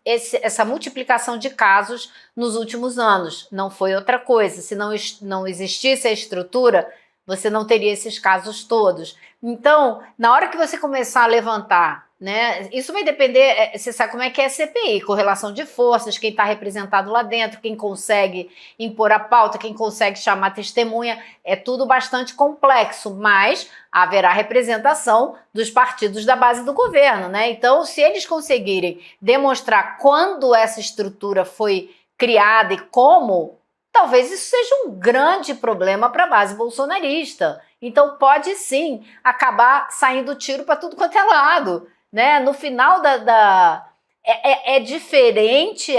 essa multiplicação de casos nos últimos anos. Não foi outra coisa. Se não existisse a estrutura, você não teria esses casos todos. Então, na hora que você começar a levantar né? Isso vai depender, você sabe como é que é a CPI, correlação de forças, quem está representado lá dentro, quem consegue impor a pauta, quem consegue chamar testemunha, é tudo bastante complexo, mas haverá representação dos partidos da base do governo, né? Então, se eles conseguirem demonstrar quando essa estrutura foi criada e como, talvez isso seja um grande problema para a base bolsonarista. Então, pode sim acabar saindo tiro para tudo quanto é lado. Né? No final é diferente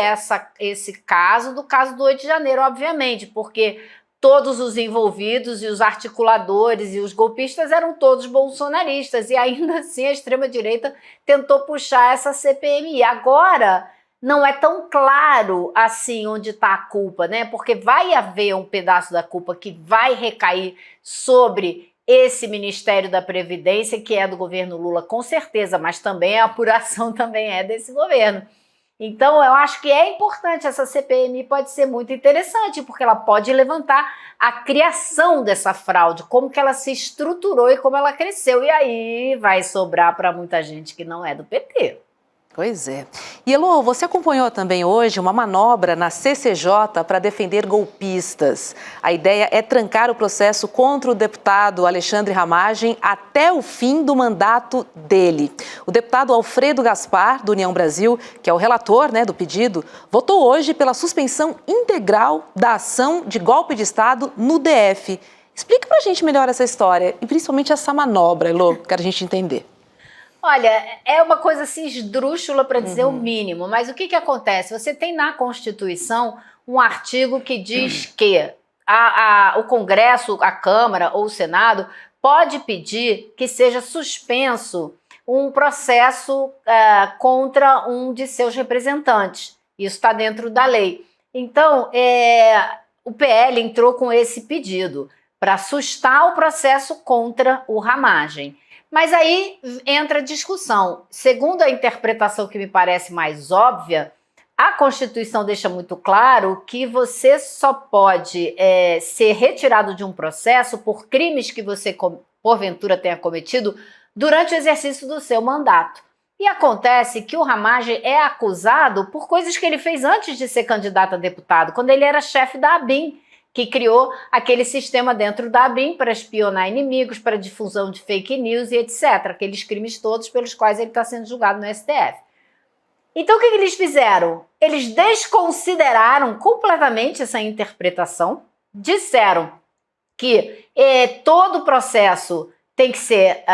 esse caso do caso do 8 de janeiro, obviamente, porque todos os envolvidos e os articuladores e os golpistas eram todos bolsonaristas, e ainda assim a extrema-direita tentou puxar essa CPMI. Agora não é tão claro assim onde está a culpa, né? Porque vai haver um pedaço da culpa que vai recair sobre esse Ministério da Previdência, que é do governo Lula, com certeza, mas também a apuração também é desse governo. Então, eu acho que é importante, essa CPMI pode ser muito interessante, porque ela pode levantar a criação dessa fraude, como que ela se estruturou e como ela cresceu. E aí vai sobrar para muita gente que não é do PT. Pois é. E Elô, você acompanhou também hoje uma manobra na CCJ para defender golpistas. A ideia é trancar o processo contra o deputado Alexandre Ramagem até o fim do mandato dele. O deputado Alfredo Gaspar, do União Brasil, que é o relator, do pedido, votou hoje pela suspensão integral da ação de golpe de Estado no DF. Explica pra gente melhor essa história e principalmente essa manobra, Elô, para a gente entender. Olha, é uma coisa assim esdrúxula para dizer o mínimo, mas o que acontece? Você tem na Constituição um artigo que diz que o Congresso, a Câmara ou o Senado pode pedir que seja suspenso um processo contra um de seus representantes. Isso está dentro da lei. Então, o PL entrou com esse pedido para sustar o processo contra o Ramagem. Mas aí entra a discussão. Segundo a interpretação que me parece mais óbvia, a Constituição deixa muito claro que você só pode ser retirado de um processo por crimes que você, porventura, tenha cometido durante o exercício do seu mandato. E acontece que o Ramagem é acusado por coisas que ele fez antes de ser candidato a deputado, quando ele era chefe da ABIN, que criou aquele sistema dentro da ABIN para espionar inimigos, para difusão de fake news e etc. Aqueles crimes todos pelos quais ele está sendo julgado no STF. Então, o que eles fizeram? Eles desconsideraram completamente essa interpretação, disseram que todo o processo tem que ser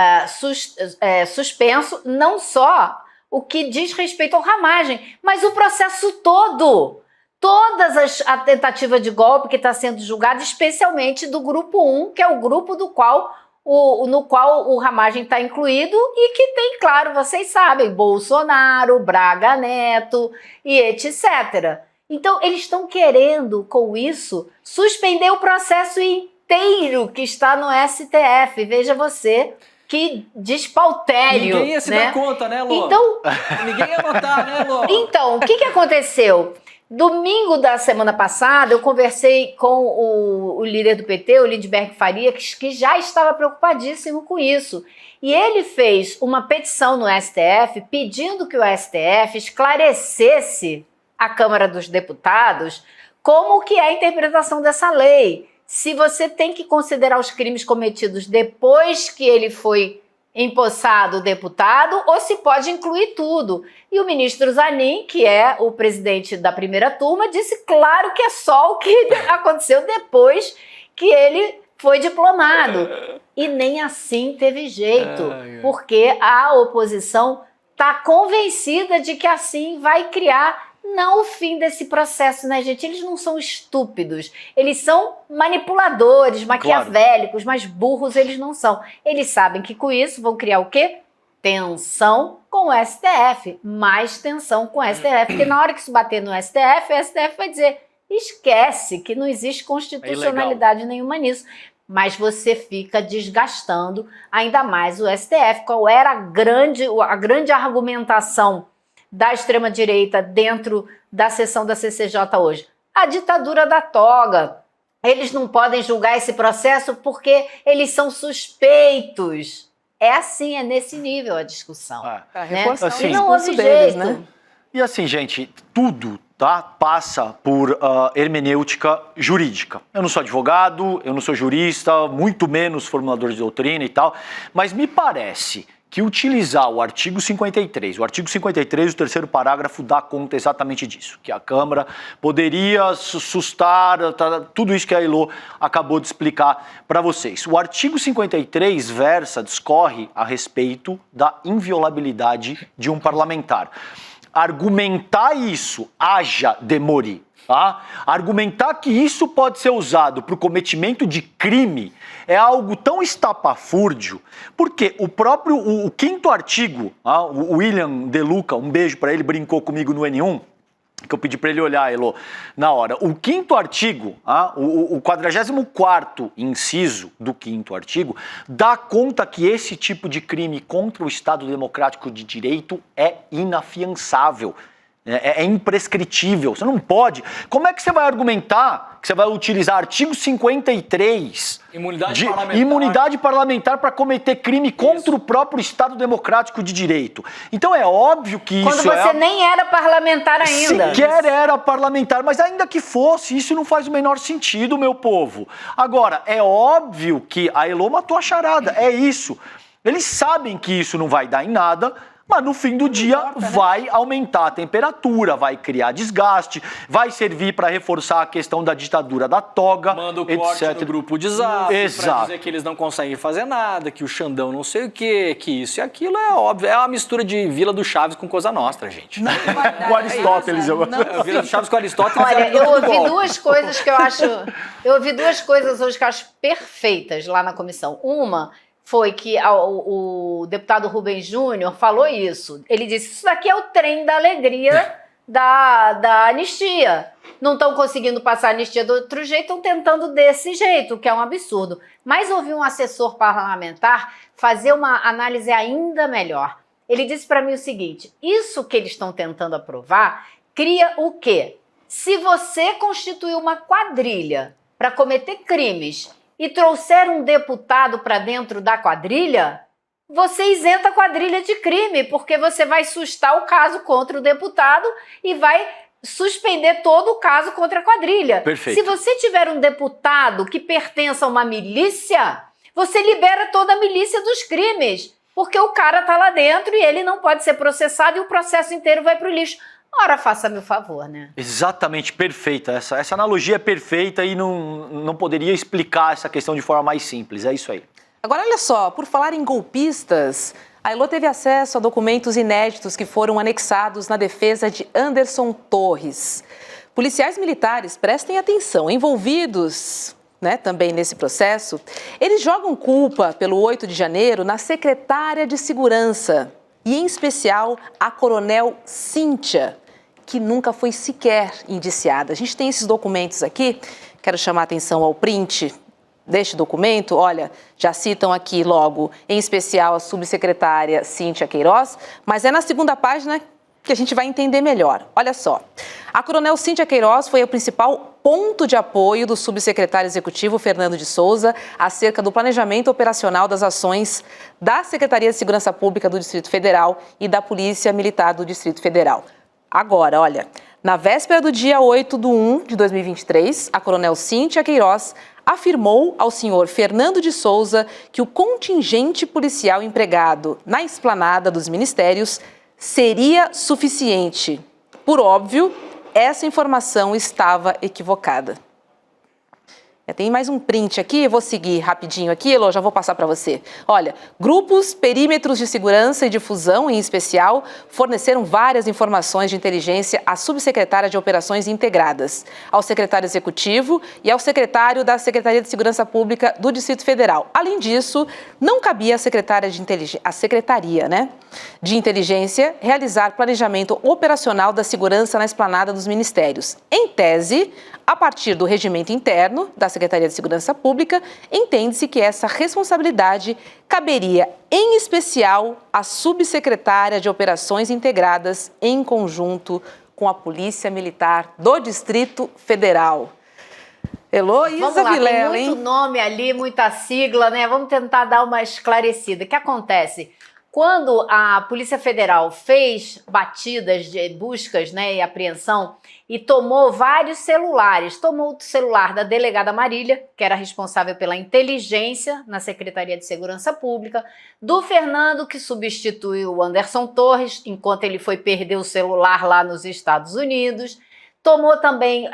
suspenso, não só o que diz respeito ao Ramagem, mas o processo todo. Todas a tentativa de golpe que está sendo julgada, especialmente do grupo 1, que é o grupo no qual o Ramagem está incluído e que tem, claro, vocês sabem, Bolsonaro, Braga Neto e etc. Então, eles estão querendo, com isso, suspender o processo inteiro que está no STF. Veja você, que despautério. Ninguém ia se dar conta, né, Lô? Então, ninguém ia notar, né, Lô? Então, o que aconteceu? Domingo da semana passada, eu conversei com o líder do PT, o Lindbergh Faria, que já estava preocupadíssimo com isso. E ele fez uma petição no STF pedindo que o STF esclarecesse a Câmara dos Deputados como que é a interpretação dessa lei. Se você tem que considerar os crimes cometidos depois que ele foi empossado deputado, ou se pode incluir tudo. E o ministro Zanin, que é o presidente da primeira turma, disse claro que é só o que aconteceu depois que ele foi diplomado. E nem assim teve jeito, porque a oposição está convencida de que assim vai criar não o fim desse processo, né, gente? Eles não são estúpidos, eles são manipuladores, maquiavélicos, claro. Mas burros eles não são. Eles sabem que com isso vão criar o quê? Tensão com o STF, mais tensão com o STF, porque na hora que isso bater no STF, o STF vai dizer, esquece que não existe constitucionalidade nenhuma nisso. Mas você fica desgastando ainda mais o STF. Qual era a grande argumentação da extrema-direita dentro da sessão da CCJ hoje? A ditadura da toga. Eles não podem julgar esse processo porque eles são suspeitos. É assim, é nesse nível a discussão. Para né? reforçar Assim, o E não houve discurso deles, jeito. né? E assim, gente, tudo passa por hermenêutica jurídica. Eu não sou advogado, eu não sou jurista, muito menos formulador de doutrina e tal, mas me parece que utilizar o artigo 53, o terceiro parágrafo dá conta exatamente disso, que a Câmara poderia sustar tudo isso que a Elô acabou de explicar para vocês. O artigo 53 discorre a respeito da inviolabilidade de um parlamentar. Argumentar isso, haja demore, tá? Argumentar que isso pode ser usado para o cometimento de crime é algo tão estapafúrdio, porque o próprio, o quinto artigo, o William De Luca, um beijo para ele, brincou comigo no N1, que eu pedi para ele olhar, Elô, na hora. O quinto artigo, o 44º inciso do quinto artigo, dá conta que esse tipo de crime contra o Estado Democrático de Direito é inafiançável. É imprescritível, você não pode. Como é que você vai argumentar que você vai utilizar artigo 53, imunidade parlamentar para cometer crime contra o próprio Estado Democrático de Direito? Então é óbvio que Quando isso você nem era parlamentar ainda. Sequer era parlamentar, mas ainda que fosse, isso não faz o menor sentido, meu povo. Agora, é óbvio que a Elô matou a charada, é isso. Eles sabem que isso não vai dar em nada, mas no fim do dia vai aumentar a temperatura, vai criar desgaste, vai servir para reforçar a questão da ditadura da toga, manda o corte no grupo de zap, para dizer que eles não conseguem fazer nada, que o Xandão não sei o quê, que isso e aquilo é óbvio. É uma mistura de Vila do Chaves com Cosa Nostra, gente. Com Aristóteles. Vila do Chaves com Aristóteles. Olha, eu ouvi duas coisas que eu acho... Eu ouvi duas coisas hoje que eu acho perfeitas lá na comissão. Uma foi que o deputado Rubens Júnior falou isso. Ele disse, isso daqui é o trem da alegria da anistia. Não estão conseguindo passar a anistia do outro jeito, estão tentando desse jeito, o que é um absurdo. Mas ouvi um assessor parlamentar fazer uma análise ainda melhor. Ele disse para mim o seguinte, isso que eles estão tentando aprovar cria o quê? Se você constituir uma quadrilha para cometer crimes e trouxer um deputado para dentro da quadrilha, você isenta a quadrilha de crime, porque você vai sustar o caso contra o deputado e vai suspender todo o caso contra a quadrilha. Perfeito. Se você tiver um deputado que pertença a uma milícia, você libera toda a milícia dos crimes, porque o cara está lá dentro e ele não pode ser processado e o processo inteiro vai para o lixo. Ora, faça-me o favor, né? Exatamente, perfeita. Essa analogia é perfeita e não poderia explicar essa questão de forma mais simples. É isso aí. Agora, olha só, por falar em golpistas, a Elô teve acesso a documentos inéditos que foram anexados na defesa de Anderson Torres. Policiais militares, prestem atenção, envolvidos, também nesse processo, eles jogam culpa pelo 8 de janeiro na secretária de Segurança, e em especial a coronel Cíntia, que nunca foi sequer indiciada. A gente tem esses documentos aqui, quero chamar a atenção ao print deste documento. Olha, já citam aqui logo, em especial a subsecretária Cíntia Queiroz, mas é na segunda página que a gente vai entender melhor. Olha só, a coronel Cíntia Queiroz foi o principal ponto de apoio do subsecretário executivo Fernando de Souza acerca do planejamento operacional das ações da Secretaria de Segurança Pública do Distrito Federal e da Polícia Militar do Distrito Federal. Agora, olha, na véspera do dia 8/1 de 2023, a coronel Cíntia Queiroz afirmou ao senhor Fernando de Souza que o contingente policial empregado na esplanada dos ministérios seria suficiente. Por óbvio, essa informação estava equivocada. Tem mais um print aqui, eu vou seguir rapidinho aqui, Elô, já vou passar para você. Olha, grupos, perímetros de segurança e difusão, em especial, forneceram várias informações de inteligência à subsecretária de Operações Integradas, ao secretário executivo e ao secretário da Secretaria de Segurança Pública do Distrito Federal. Além disso, não cabia à Secretaria de Inteligência realizar planejamento operacional da segurança na esplanada dos ministérios. Em tese, a partir do regimento interno da Secretaria de Segurança Pública, entende-se que essa responsabilidade caberia, em especial, à subsecretária de Operações Integradas em conjunto com a Polícia Militar do Distrito Federal. Heloísa Vamos lá, Vilela, tem muito hein? nome ali, muita sigla, né? Vamos tentar dar uma esclarecida. O que acontece? Quando a Polícia Federal fez batidas de buscas, né, e apreensão e tomou vários celulares, tomou o celular da delegada Marília, que era responsável pela inteligência na Secretaria de Segurança Pública, do Fernando, que substituiu o Anderson Torres, enquanto ele foi perder o celular lá nos Estados Unidos, tomou também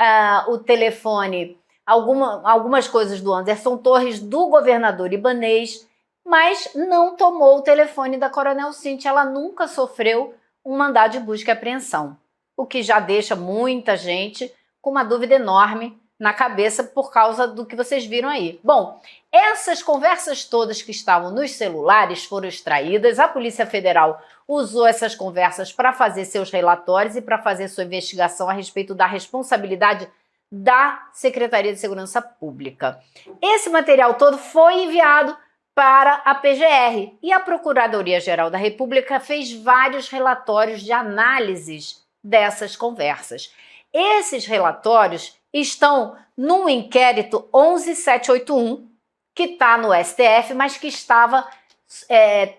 o telefone, algumas coisas do Anderson Torres, do governador Ibanez, mas não tomou o telefone da Coronel Cíntia. Ela nunca sofreu um mandado de busca e apreensão, o que já deixa muita gente com uma dúvida enorme na cabeça por causa do que vocês viram aí. Bom, essas conversas todas que estavam nos celulares foram extraídas, a Polícia Federal usou essas conversas para fazer seus relatórios e para fazer sua investigação a respeito da responsabilidade da Secretaria de Segurança Pública. Esse material todo foi enviado para a PGR e a Procuradoria-Geral da República fez vários relatórios de análises dessas conversas. Esses relatórios estão num inquérito 11781, que está no STF, mas que estava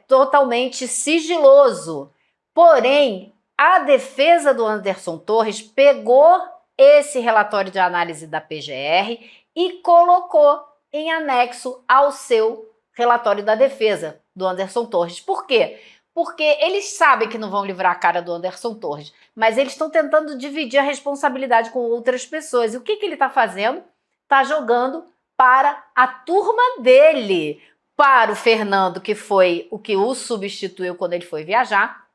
totalmente sigiloso. Porém, a defesa do Anderson Torres pegou esse relatório de análise da PGR e colocou em anexo ao seu relatório da defesa do Anderson Torres. Por quê? Porque eles sabem que não vão livrar a cara do Anderson Torres, mas eles estão tentando dividir a responsabilidade com outras pessoas. E o que ele está fazendo? Está jogando para a turma dele, para o Fernando, que foi o que o substituiu quando ele foi viajar,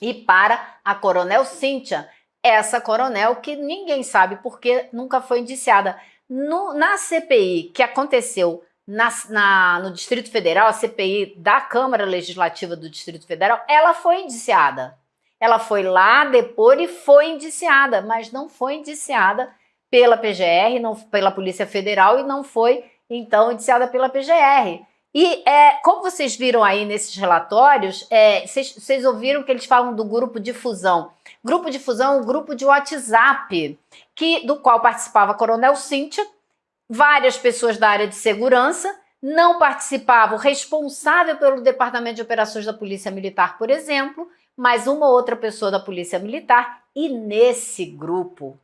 e para a Coronel Cíntia, essa coronel que ninguém sabe porque nunca foi indiciada. Na CPI que aconteceu no Distrito Federal, a CPI da Câmara Legislativa do Distrito Federal, ela foi indiciada. Ela foi lá, depor e foi indiciada, mas não foi indiciada pela PGR, não pela Polícia Federal e não foi, então, indiciada pela PGR. E como vocês viram aí nesses relatórios, vocês ouviram que eles falam do grupo de fusão. Grupo de fusão é um grupo de WhatsApp, do qual participava a Coronel Cíntia, várias pessoas da área de segurança, não participavam, responsável pelo Departamento de Operações da Polícia Militar, por exemplo, mas uma outra pessoa da Polícia Militar. E nesse grupo,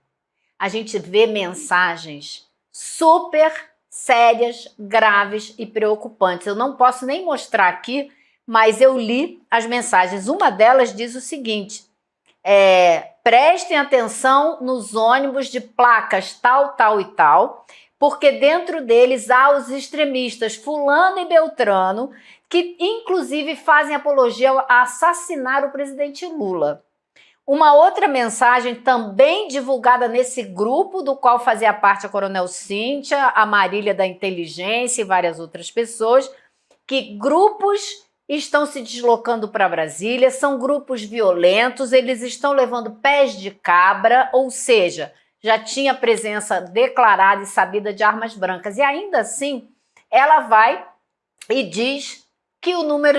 a gente vê mensagens super sérias, graves e preocupantes. Eu não posso nem mostrar aqui, mas eu li as mensagens. Uma delas diz o seguinte: prestem atenção nos ônibus de placas tal, tal e tal, porque dentro deles há os extremistas fulano e beltrano, que inclusive fazem apologia a assassinar o presidente Lula. Uma outra mensagem também divulgada nesse grupo, do qual fazia parte a Coronel Cíntia, a Marília da Inteligência e várias outras pessoas, que grupos estão se deslocando para Brasília, são grupos violentos, eles estão levando pés de cabra, ou seja, já tinha presença declarada e sabida de armas brancas. E ainda assim, ela vai e diz que o número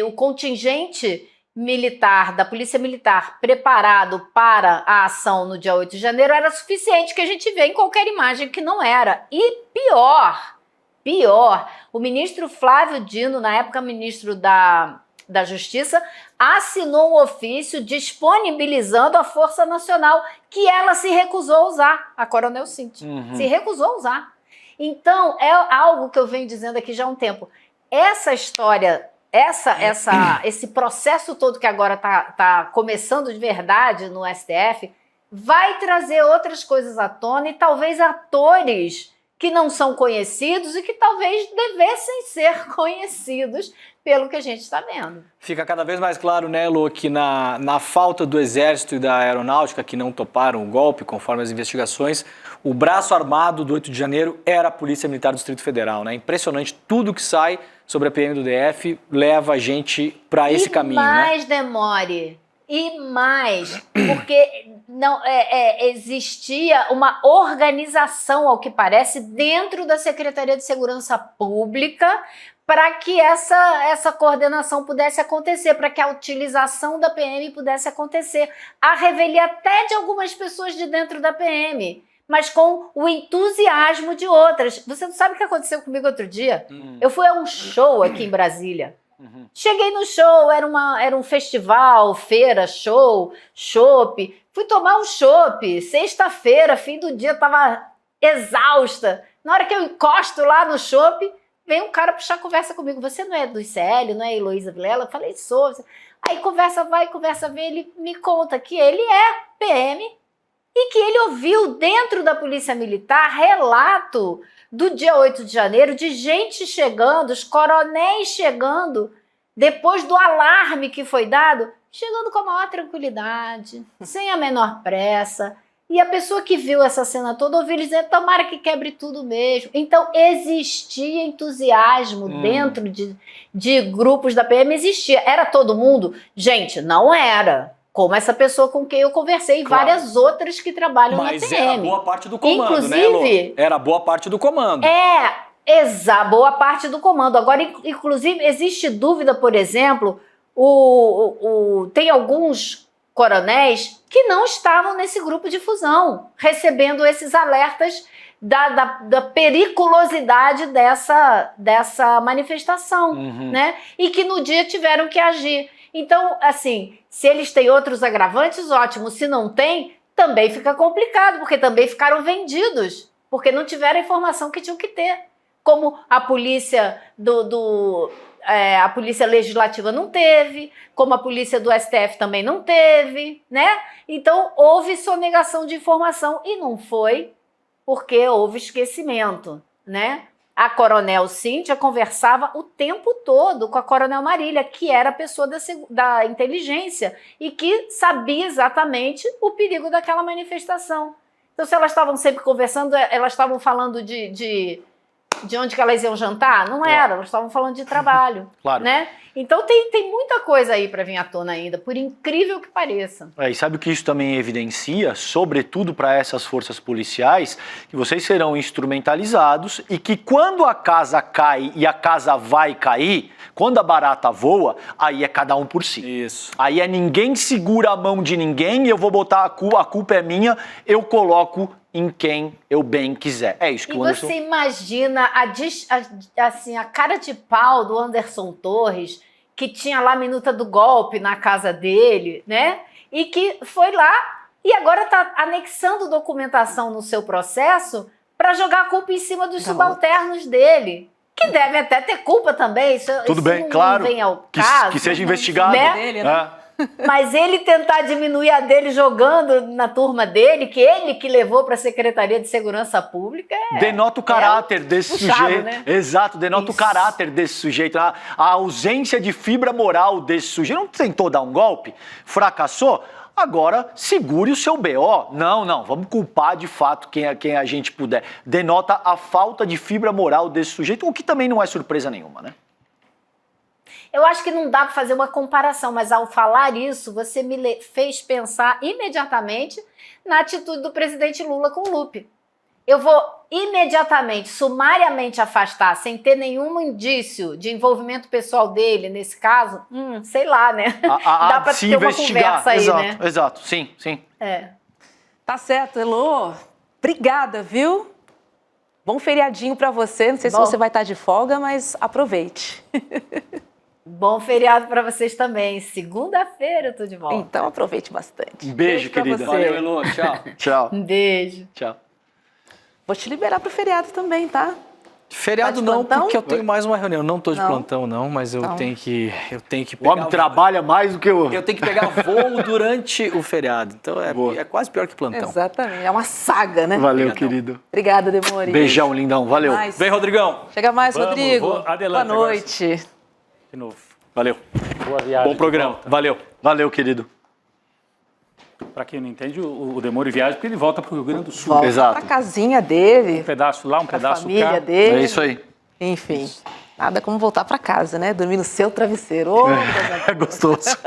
o contingente militar, da Polícia Militar, preparado para a ação no dia 8 de janeiro era suficiente, que a gente vê em qualquer imagem que não era. E pior, o ministro Flávio Dino, na época ministro da Justiça, assinou um ofício disponibilizando a Força Nacional, que ela se recusou a usar, a Coronel Cíntia. Se recusou a usar. Então, é algo que eu venho dizendo aqui já há um tempo. Essa história, esse processo todo que agora tá começando de verdade no STF, vai trazer outras coisas à tona e talvez atores que não são conhecidos e que talvez devessem ser conhecidos pelo que a gente está vendo. Fica cada vez mais claro, né, Elô, que na falta do Exército e da Aeronáutica, que não toparam o golpe, conforme as investigações, o braço armado do 8 de janeiro era a Polícia Militar do Distrito Federal, né? Impressionante, tudo que sai sobre a PM do DF leva a gente para esse caminho, né? E mais demore, e mais, porque não existia uma organização, ao que parece, dentro da Secretaria de Segurança Pública para que essa coordenação pudesse acontecer, para que a utilização da PM pudesse acontecer, a revelia até de algumas pessoas de dentro da PM. mas com o entusiasmo de outras. Você não sabe o que aconteceu comigo outro dia? Eu fui a um show aqui em Brasília. Cheguei no show, era um festival, feira, show, chopp. Fui tomar um chopp, sexta-feira, fim do dia, estava exausta. Na hora que eu encosto lá no chopp, vem um cara puxar conversa comigo. Você não é do ICL, não é Heloísa Vilela? Eu falei, sou. Aí conversa vai, conversa vem, ele me conta que ele é PM e que ele ouviu dentro da Polícia Militar relato do dia 8 de janeiro de gente chegando, os coronéis chegando, depois do alarme que foi dado, chegando com a maior tranquilidade, sem a menor pressa. E a pessoa que viu essa cena toda ouviu eles dizer, tomara que quebre tudo mesmo. Então, existia entusiasmo dentro de grupos da PM, existia. Era todo mundo? Gente, não era. Como essa pessoa com quem eu conversei e várias outras que trabalham na PM. Mas era boa parte do comando, inclusive, né, Elô? Era boa parte do comando. Boa parte do comando. Agora, inclusive, existe dúvida, por exemplo, tem alguns coronéis que não estavam nesse grupo de fusão, recebendo esses alertas da periculosidade dessa manifestação, né? E que no dia tiveram que agir. Então, assim, se eles têm outros agravantes, ótimo. Se não tem, também fica complicado, porque também ficaram vendidos, porque não tiveram a informação que tinham que ter. Como a polícia a polícia legislativa não teve, como a polícia do STF também não teve, né? Então, houve sonegação de informação e não foi porque houve esquecimento, né? A coronel Cíntia conversava o tempo todo com a coronel Marília, que era a pessoa da inteligência e que sabia exatamente o perigo daquela manifestação. Então, se elas estavam sempre conversando, elas estavam falando de onde que elas iam jantar? Não era, elas estavam falando de trabalho, Claro. né? Então tem muita coisa aí para vir à tona ainda, por incrível que pareça. E sabe o que isso também evidencia, sobretudo para essas forças policiais, que vocês serão instrumentalizados e que quando a casa cai e a casa vai cair, quando a barata voa, aí é cada um por si. Isso. Aí é ninguém segura a mão de ninguém, eu vou botar a culpa é minha, eu coloco em quem eu bem quiser. É isso que E o Anderson... você imagina a cara de pau do Anderson Torres, que tinha lá a minuta do golpe na casa dele, né? E que foi lá e agora está anexando documentação no seu processo para jogar a culpa em cima dos subalternos dele. Que devem até ter culpa também. Tudo bem, não claro. Vem ao caso, que seja investigado. né? Dele, né? Mas ele tentar diminuir a dele jogando na turma dele, que ele que levou para a Secretaria de Segurança Pública, denota o caráter desse puxado, sujeito. né? Exato, denota o caráter desse sujeito. A ausência de fibra moral desse sujeito. Não tentou dar um golpe? Fracassou? Agora, segure o seu BO. Não, vamos culpar de fato quem a gente puder. Denota a falta de fibra moral desse sujeito, o que também não é surpresa nenhuma, né? Eu acho que não dá para fazer uma comparação, mas ao falar isso, você me fez pensar imediatamente na atitude do presidente Lula com o Lupe. Eu vou imediatamente, sumariamente afastar, sem ter nenhum indício de envolvimento pessoal dele nesse caso, sei lá, né? Dá para ter uma conversa aí, exato, né? Exato, sim. Tá certo, Elô. Obrigada, viu? Bom feriadinho para você. Não sei se você vai estar de folga, mas aproveite. Bom feriado para vocês também. Segunda-feira eu tô de volta. Então aproveite bastante. Um beijo, pra querida. você. Valeu, Elô. Tchau. Tchau. Um beijo. Tchau. Vou te liberar pro feriado também, tá? Feriado Tá de não, plantão? porque eu tenho mais uma reunião. Não tô de Não. plantão, não, mas eu tenho que O pegar... homem trabalha mais do que o... Eu tenho que pegar voo durante o feriado. Então é quase pior que plantão. Exatamente. É uma saga, né? Valeu, Obrigadão. querido. Obrigada, Demore. Beijão, lindão. Valeu. Mais. Vem, Rodrigão. Chega mais, Vamos, Rodrigo. vou- adelante Boa agora. noite. De novo. Valeu. Boa viagem. Bom programa. de volta. Valeu. Valeu, querido. Para quem não entende, o Demore viaja porque ele volta para o Rio Grande do Sul. Volta Exato. pra casinha dele, Um pedaço lá, um pra pedaço família cá. dele. É isso aí. Enfim, nada como voltar pra casa, né? Dormir no seu travesseiro. Ô, coisa É gostoso.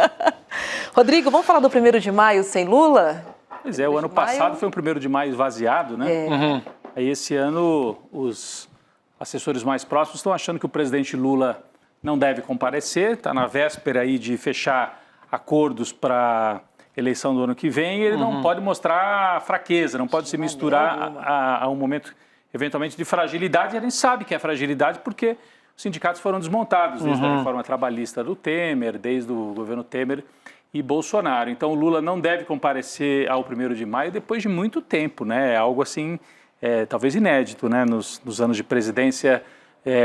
Rodrigo, vamos falar do 1º de maio sem Lula? Pois é, o ano de maio. passado foi o 1º de maio esvaziado, né? É. Aí esse ano os assessores mais próximos estão achando que o presidente Lula não deve comparecer, está na véspera aí de fechar acordos para eleição do ano que vem, ele não pode mostrar fraqueza, não pode se misturar a um momento, eventualmente, de fragilidade. E a gente sabe que é fragilidade porque os sindicatos foram desmontados desde a reforma trabalhista do Temer, desde o governo Temer e Bolsonaro. Então, o Lula não deve comparecer ao 1º de maio depois de muito tempo, né? É algo assim, talvez inédito, né? Nos anos de presidência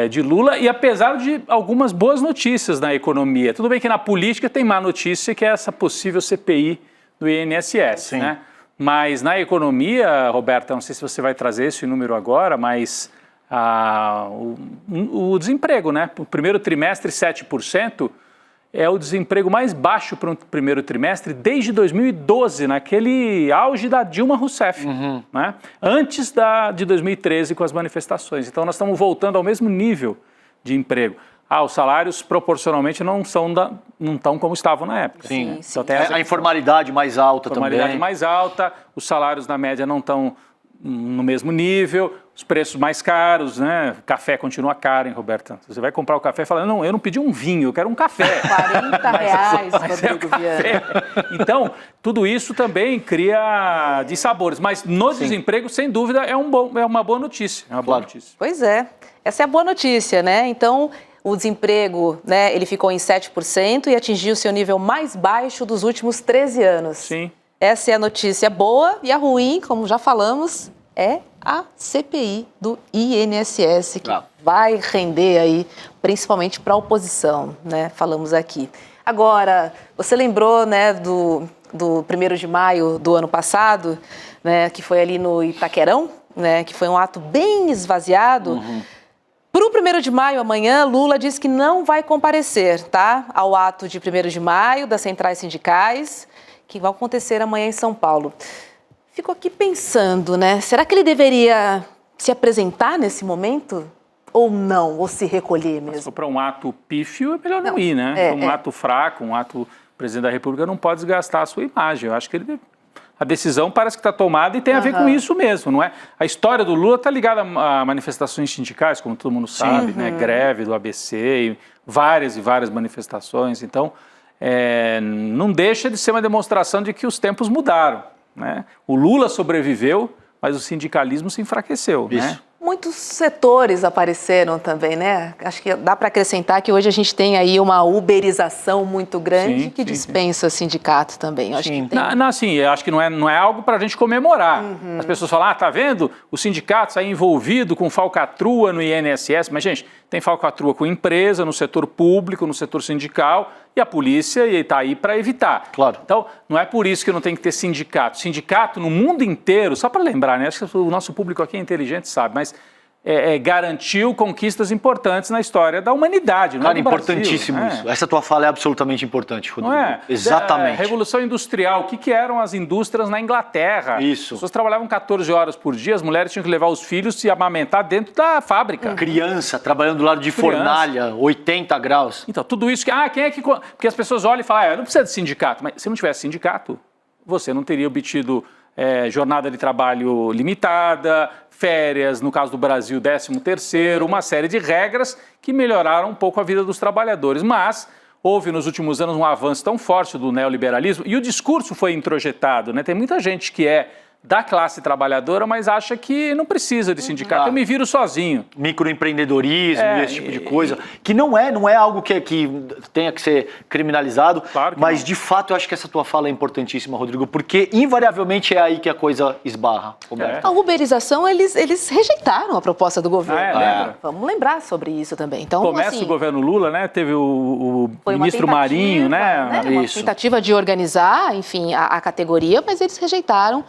de Lula, e apesar de algumas boas notícias na economia. Tudo bem que na política tem má notícia, que é essa possível CPI do INSS, né? Mas na economia, Roberta, não sei se você vai trazer esse número agora, mas o desemprego, né? O primeiro trimestre, 7%, é o desemprego mais baixo para o primeiro trimestre desde 2012, naquele auge da Dilma Rousseff, né? Antes de 2013 com as manifestações. Então nós estamos voltando ao mesmo nível de emprego. Os salários proporcionalmente não estão como estavam na época. Sim. Então, tem A informalidade mais alta também. Mais alta, os salários na média não estão no mesmo nível, os preços mais caros, né? Café continua caro, hein, Roberta? Você vai comprar o café e fala, não, eu não pedi um vinho, eu quero um café. R$40, Rodrigo Viana. Então, tudo isso também cria dissabores. Mas no desemprego, sem dúvida, é uma boa notícia. É uma boa notícia. Pois é, essa é a boa notícia, né? Então, o desemprego, né, ele ficou em 7% e atingiu seu nível mais baixo dos últimos 13 anos. Sim. Essa é a notícia boa, e a ruim, como já falamos, é a CPI do INSS, que vai render aí, principalmente para a oposição, né? Falamos aqui. Agora, você lembrou, né, do 1º de maio do ano passado, né, que foi ali no Itaquerão, né, que foi um ato bem esvaziado. Para o 1º de maio, amanhã, Lula diz que não vai comparecer, tá, ao ato de 1º de maio das centrais sindicais, que vai acontecer amanhã em São Paulo. Fico aqui pensando, né? Será que ele deveria se apresentar nesse momento? Ou não? Ou se recolher mesmo? Se for para um ato pífio, é melhor não ir, né? Um ato fraco, o presidente da República não pode desgastar a sua imagem. Eu acho que a decisão parece que está tomada e tem a ver com isso mesmo, não é? A história do Lula está ligada a manifestações sindicais, como todo mundo sabe, né? Greve do ABC, e várias manifestações. Então, não deixa de ser uma demonstração de que os tempos mudaram, né? O Lula sobreviveu, mas o sindicalismo se enfraqueceu, né? Muitos setores apareceram também, né? Acho que dá para acrescentar que hoje a gente tem aí uma uberização muito grande que dispensa sindicato também. Acho que tem... eu acho que não é algo para a gente comemorar. As pessoas falam, tá vendo? O sindicato está envolvido com falcatrua no INSS, mas, gente, tem falcatrua com empresa, no setor público, no setor sindical, e a polícia está aí para evitar. Claro. Então, não é por isso que não tem que ter sindicato. Sindicato no mundo inteiro, só para lembrar, né? Acho que o nosso público aqui é inteligente, sabe, mas garantiu conquistas importantes na história da humanidade. Não Cara, é do importantíssimo Brasil, isso. Essa tua fala é absolutamente importante, Rodrigo. Não é? Exatamente. Revolução Industrial, o que eram as indústrias na Inglaterra? Isso. As pessoas trabalhavam 14 horas por dia, as mulheres tinham que levar os filhos e amamentar dentro da fábrica. Criança trabalhando do lado de fornalha, 80 graus. Então, tudo isso que... quem é que... Porque as pessoas olham e falam, não precisa de sindicato. Mas se não tivesse sindicato, você não teria obtido jornada de trabalho limitada, férias, no caso do Brasil, 13º, uma série de regras que melhoraram um pouco a vida dos trabalhadores. Mas houve nos últimos anos um avanço tão forte do neoliberalismo e o discurso foi introjetado, né? Tem muita gente que é da classe trabalhadora, mas acha que não precisa de sindicato, eu me viro sozinho. Microempreendedorismo, esse tipo de coisa, que não é algo que tenha que ser criminalizado, claro que mas não. De fato eu acho que essa tua fala é importantíssima, Rodrigo, porque invariavelmente é aí que a coisa esbarra, Roberto. A uberização, eles rejeitaram a proposta do governo. Lembra? Vamos lembrar sobre isso também. Então, Começa assim, o governo Lula, né? Teve o ministro Marinho, né? Uma tentativa de organizar, enfim, a categoria, mas eles rejeitaram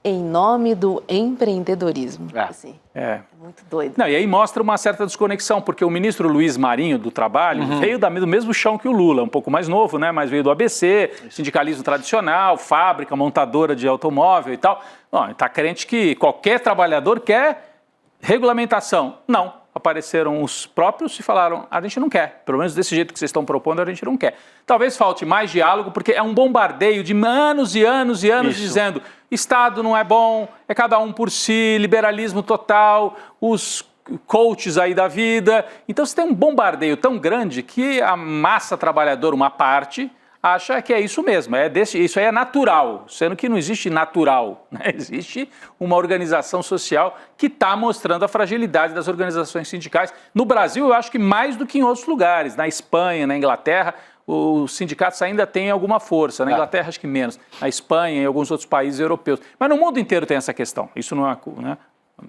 em nome do empreendedorismo. Assim, é muito doido. Não, e aí mostra uma certa desconexão, porque o ministro Luiz Marinho, do Trabalho, veio do mesmo chão que o Lula, um pouco mais novo, né? Mas veio do ABC, sindicalismo tradicional, fábrica, montadora de automóvel e tal. Está crente que qualquer trabalhador quer regulamentação. Não. Apareceram os próprios e falaram, a gente não quer, pelo menos desse jeito que vocês estão propondo, a gente não quer. Talvez falte mais diálogo, porque é um bombardeio de anos e anos e anos dizendo, Estado não é bom, é cada um por si, liberalismo total, os coaches aí da vida. Então você tem um bombardeio tão grande que a massa trabalhadora, uma parte, acha que é isso mesmo, isso aí é natural, sendo que não existe natural, né? Existe uma organização social que está mostrando a fragilidade das organizações sindicais. No Brasil, eu acho que mais do que em outros lugares, na Espanha, na Inglaterra, os sindicatos ainda têm alguma força, na Inglaterra acho que menos, na Espanha e em alguns outros países europeus, mas no mundo inteiro tem essa questão, isso não é... Né?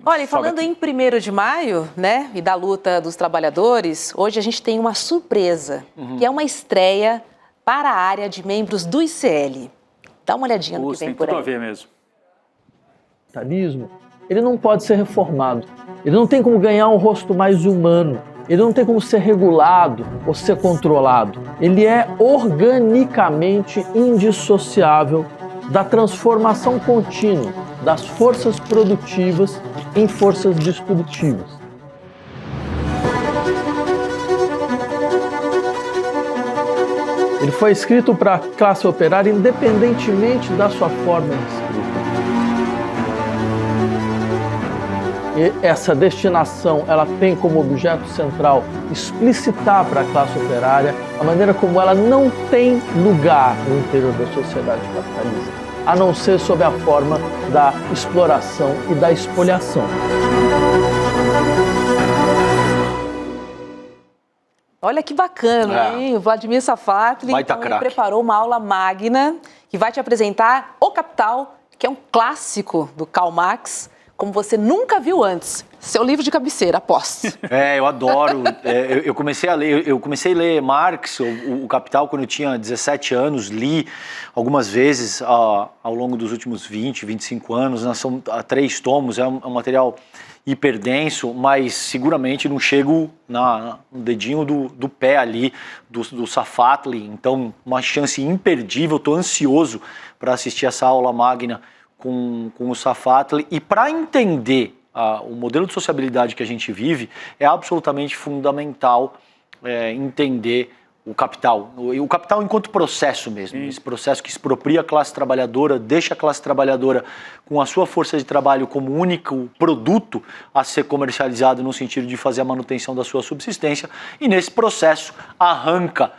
Olha, e falando em 1º de maio, né, e da luta dos trabalhadores, hoje a gente tem uma surpresa, que é uma estreia para a área de membros do ICL. Dá uma olhadinha no que vem por aí. Tem tudo a ver mesmo. O capitalismo, ele não pode ser reformado, ele não tem como ganhar um rosto mais humano, ele não tem como ser regulado ou ser controlado. Ele é organicamente indissociável da transformação contínua das forças produtivas em forças destrutivas. Ele foi escrito para a classe operária independentemente da sua forma de escrita. E essa destinação, ela tem como objeto central explicitar para a classe operária a maneira como ela não tem lugar no interior da sociedade capitalista, a não ser sob a forma da exploração e da espoliação. Olha que bacana, hein? O Vladimir Safatli preparou uma aula magna que vai te apresentar O Capital, que é um clássico do Karl Marx, como você nunca viu antes. Seu livro de cabeceira, aposto. Eu adoro. Eu comecei a ler Marx, o Capital, quando eu tinha 17 anos, li algumas vezes ao longo dos últimos 20, 25 anos, são 3 tomos, é um material hiperdenso, mas seguramente não chego no dedinho do pé ali do Safatli, então uma chance imperdível, estou ansioso para assistir essa aula magna com o Safatli, e para entender o modelo de sociabilidade que a gente vive, é absolutamente fundamental entender o capital enquanto processo mesmo, esse processo que expropria a classe trabalhadora, deixa a classe trabalhadora com a sua força de trabalho como único produto a ser comercializado no sentido de fazer a manutenção da sua subsistência, e nesse processo arranca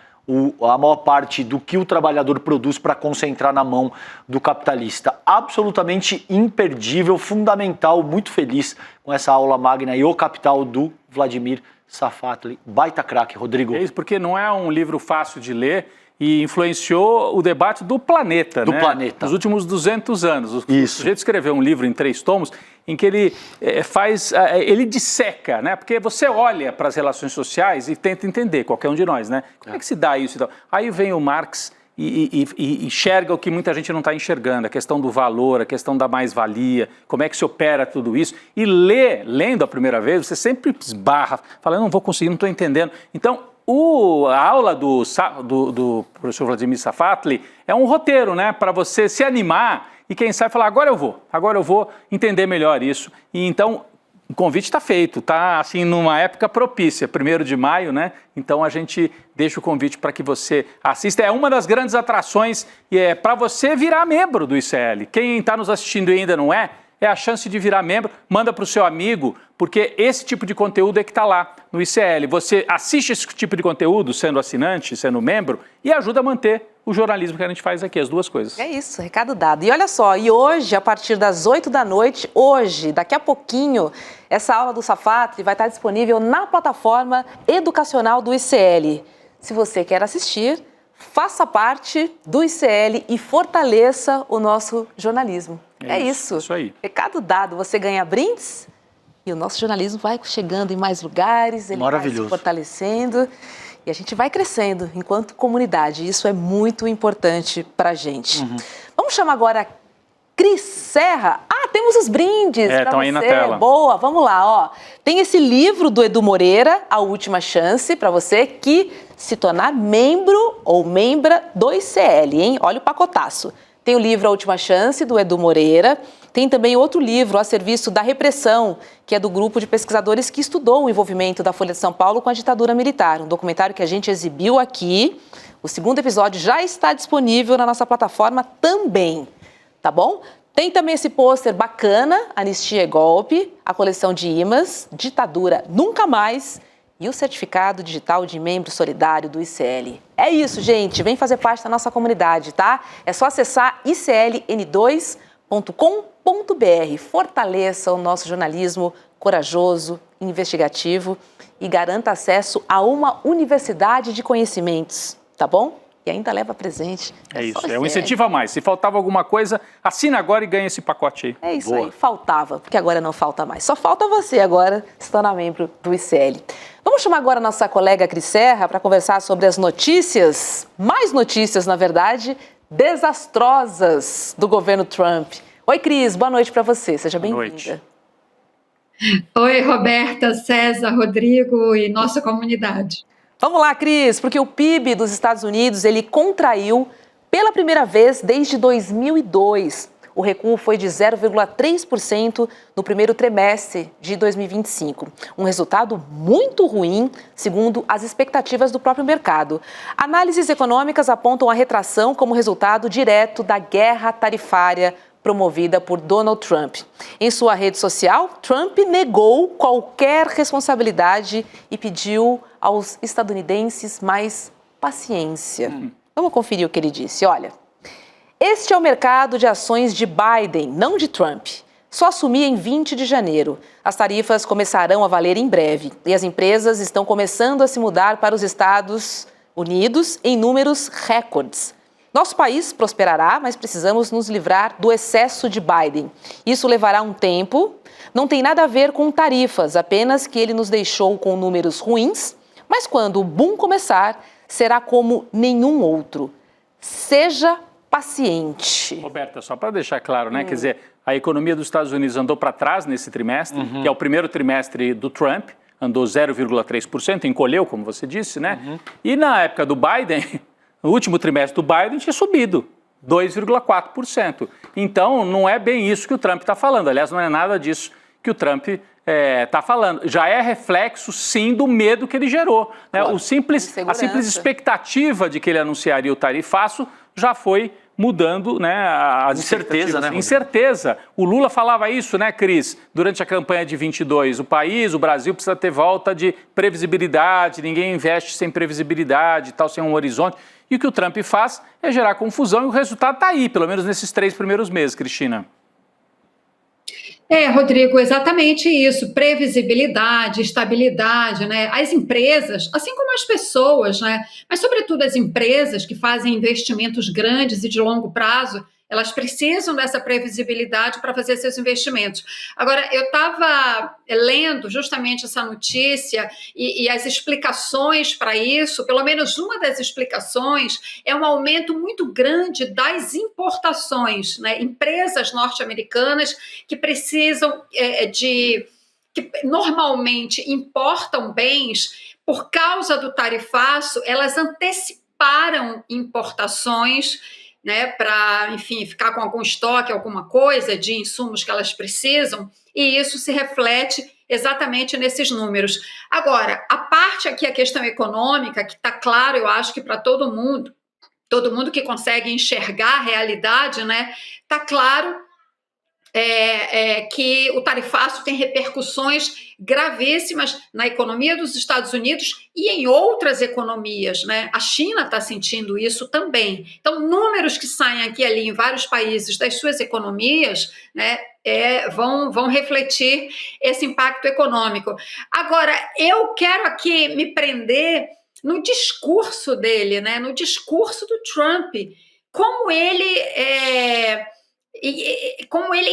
a maior parte do que o trabalhador produz para concentrar na mão do capitalista. Absolutamente imperdível, fundamental, muito feliz com essa aula magna e O Capital do Vladimir Safatli. Baita craque, Rodrigo. É isso, porque não é um livro fácil de ler e influenciou o debate do planeta, planeta. Nos últimos 200 anos. O sujeito escreveu um livro em 3 tomos em que ele ele disseca, né? Porque você olha para as relações sociais e tenta entender, qualquer um de nós, né? Como é que se dá isso e tal? Aí vem o Marx e enxerga o que muita gente não está enxergando, a questão do valor, a questão da mais-valia, como é que se opera tudo isso. E lendo a primeira vez, você sempre esbarra, fala, eu não vou conseguir, não estou entendendo. Então, a aula do professor Vladimir Safatli é um roteiro, né, para você se animar e quem sabe falar, agora eu vou entender melhor isso. E então, o convite está feito, está assim numa época propícia, 1º de maio, né? Então a gente deixa o convite para que você assista. É uma das grandes atrações e é para você virar membro do ICL. Quem está nos assistindo e ainda não é a chance de virar membro, manda para o seu amigo, porque esse tipo de conteúdo é que está lá no ICL. Você assiste esse tipo de conteúdo, sendo assinante, sendo membro, e ajuda a manter o jornalismo que a gente faz aqui, as duas coisas. É isso, recado dado. E olha só, e hoje, a partir das 8 da noite, daqui a pouquinho, essa aula do Safatli vai estar disponível na plataforma educacional do ICL. Se você quer assistir, faça parte do ICL e fortaleça o nosso jornalismo. É isso. Isso aí. Recado dado, você ganha brindes e o nosso jornalismo vai chegando em mais lugares, ele vai se fortalecendo e a gente vai crescendo enquanto comunidade. Isso é muito importante pra gente. Vamos chamar agora Cris Serra. Temos os brindes pra estão você. aí na tela. Boa, vamos lá, ó. Tem esse livro do Edu Moreira, A Última Chance, para você que se tornar membro ou membra do ICL, hein? Olha o pacotaço. Tem o livro A Última Chance, do Edu Moreira. Tem também outro livro, A Serviço da Repressão, que é do grupo de pesquisadores que estudou o envolvimento da Folha de São Paulo com a ditadura militar. Um documentário que a gente exibiu aqui. O 2º episódio já está disponível na nossa plataforma também, tá bom? Tem também esse pôster bacana, Anistia é Golpe, a coleção de imãs, Ditadura Nunca Mais, e o certificado digital de membro solidário do ICL. É isso, gente. Vem fazer parte da nossa comunidade, tá? É só acessar icln2.com.br. Fortaleça o nosso jornalismo corajoso, investigativo e garanta acesso a uma universidade de conhecimentos, tá bom? E ainda leva presente. É isso, é um incentivo a mais. Se faltava alguma coisa, assina agora e ganha esse pacote aí. É isso aí, faltava, porque agora não falta mais. Só falta você agora se tornar membro do ICL. Vamos chamar agora a nossa colega Cris Serra para conversar sobre as notícias, mais notícias, na verdade, desastrosas do governo Trump. Oi, Cris, boa noite para você, seja bem-vinda. Oi, Roberta, César, Rodrigo e nossa comunidade. Vamos lá, Cris, porque o PIB dos Estados Unidos, ele contraiu pela primeira vez desde 2002. O recuo foi de 0,3% no primeiro trimestre de 2025. Um resultado muito ruim, segundo as expectativas do próprio mercado. Análises econômicas apontam a retração como resultado direto da guerra tarifária promovida por Donald Trump. Em sua rede social, Trump negou qualquer responsabilidade e pediu aos estadunidenses mais paciência. Vamos conferir o que ele disse. Olha, este é o mercado de ações de Biden, não de Trump. Só assumia em 20 de janeiro. As tarifas começarão a valer em breve e as empresas estão começando a se mudar para os Estados Unidos em números recordes. Nosso país prosperará, mas precisamos nos livrar do excesso de Biden. Isso levará um tempo, não tem nada a ver com tarifas, apenas que ele nos deixou com números ruins, mas quando o boom começar, será como nenhum outro. Seja paciente. Roberta, só para deixar claro, né? Quer dizer, a economia dos Estados Unidos andou para trás nesse trimestre, que é o primeiro trimestre do Trump, andou 0,3%, encolheu, como você disse, né? E na época do Biden... No último trimestre do Biden tinha subido 2,4%. Então, não é bem isso que o Trump está falando. Aliás, não é nada disso que o Trump está falando. Já é reflexo, sim, do medo que ele gerou. Né? Claro, a simples expectativa de que ele anunciaria o tarifaço já foi mudando, né, as incerteza, né? Incerteza. O Lula falava isso, né, Cris, durante a campanha de 22. O Brasil precisa ter volta de previsibilidade, ninguém investe sem previsibilidade, tal, sem um horizonte. E o que o Trump faz é gerar confusão e o resultado está aí, pelo menos nesses 3 primeiros meses, Cristina. Rodrigo, exatamente isso, previsibilidade, estabilidade, né? As empresas, assim como as pessoas, né? Mas sobretudo as empresas que fazem investimentos grandes e de longo prazo, elas precisam dessa previsibilidade para fazer seus investimentos. Agora, eu estava lendo justamente essa notícia e as explicações para isso, pelo menos uma das explicações é um aumento muito grande das importações, né? Empresas norte-americanas que precisam que normalmente importam bens, por causa do tarifaço, elas anteciparam importações, né, para, enfim, ficar com algum estoque, alguma coisa de insumos que elas precisam, e isso se reflete exatamente nesses números. Agora, a parte aqui, a questão econômica, que está claro, eu acho que para todo mundo que consegue enxergar a realidade, né, está claro que o tarifaço tem repercussões gravíssimas na economia dos Estados Unidos e em outras economias, né? A China está sentindo isso também. Então, números que saem aqui e ali em vários países das suas economias, né, vão refletir esse impacto econômico. Agora, eu quero aqui me prender no discurso dele, né, no discurso do Trump, como ele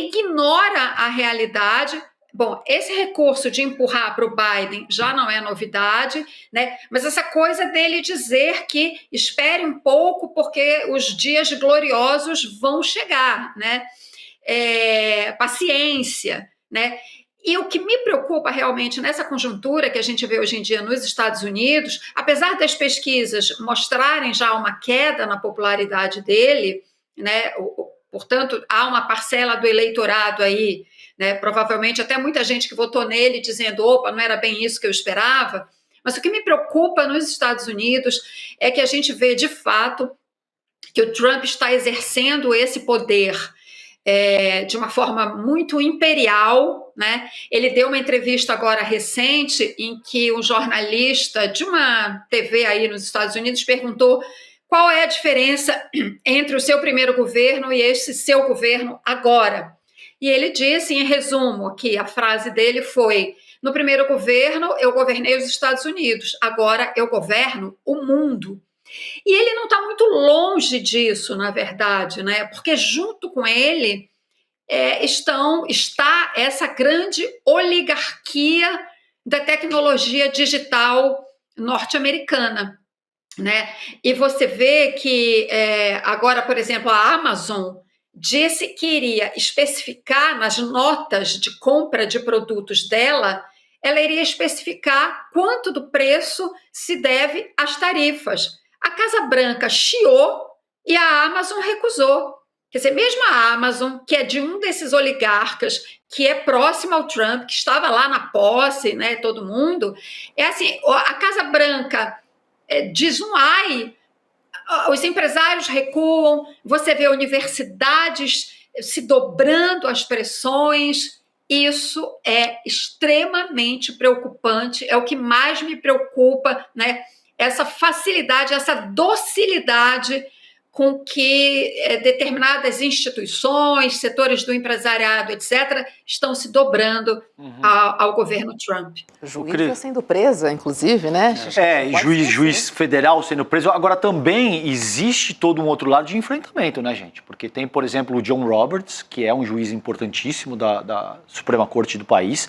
ignora a realidade. Bom, esse recurso de empurrar para o Biden já não é novidade, né? Mas essa coisa dele dizer que espere um pouco porque os dias gloriosos vão chegar, né? Paciência, né? E o que me preocupa realmente nessa conjuntura que a gente vê hoje em dia nos Estados Unidos, apesar das pesquisas mostrarem já uma queda na popularidade dele, né? Portanto, há uma parcela do eleitorado aí, né, provavelmente até muita gente que votou nele dizendo, opa, não era bem isso que eu esperava. Mas o que me preocupa nos Estados Unidos é que a gente vê, de fato, que o Trump está exercendo esse poder de uma forma muito imperial, né? Ele deu uma entrevista agora recente em que um jornalista de uma TV aí nos Estados Unidos perguntou qual é a diferença entre o seu primeiro governo e esse seu governo agora. E ele disse, em resumo, aqui a frase dele foi: no primeiro governo eu governei os Estados Unidos, agora eu governo o mundo. E ele não está muito longe disso, na verdade, né? Porque junto com ele está essa grande oligarquia da tecnologia digital norte-americana, né? E você vê que agora, por exemplo, a Amazon disse que iria especificar nas notas de compra de produtos dela, ela iria especificar quanto do preço se deve às tarifas. A Casa Branca chiou e a Amazon recusou. Quer dizer, mesmo a Amazon, que é de um desses oligarcas, que é próximo ao Trump, que estava lá na posse, né, todo mundo, assim, a Casa Branca diz um ai, os empresários recuam, você vê universidades se dobrando às pressões. Isso é extremamente preocupante, é o que mais me preocupa, né? Essa facilidade, essa docilidade com que determinadas instituições, setores do empresariado, etc., estão se dobrando ao governo Trump. O juiz está sendo presa, inclusive, né? Juiz federal sendo preso. Agora, também existe todo um outro lado de enfrentamento, né, gente? Porque tem, por exemplo, o John Roberts, que é um juiz importantíssimo da Suprema Corte do país.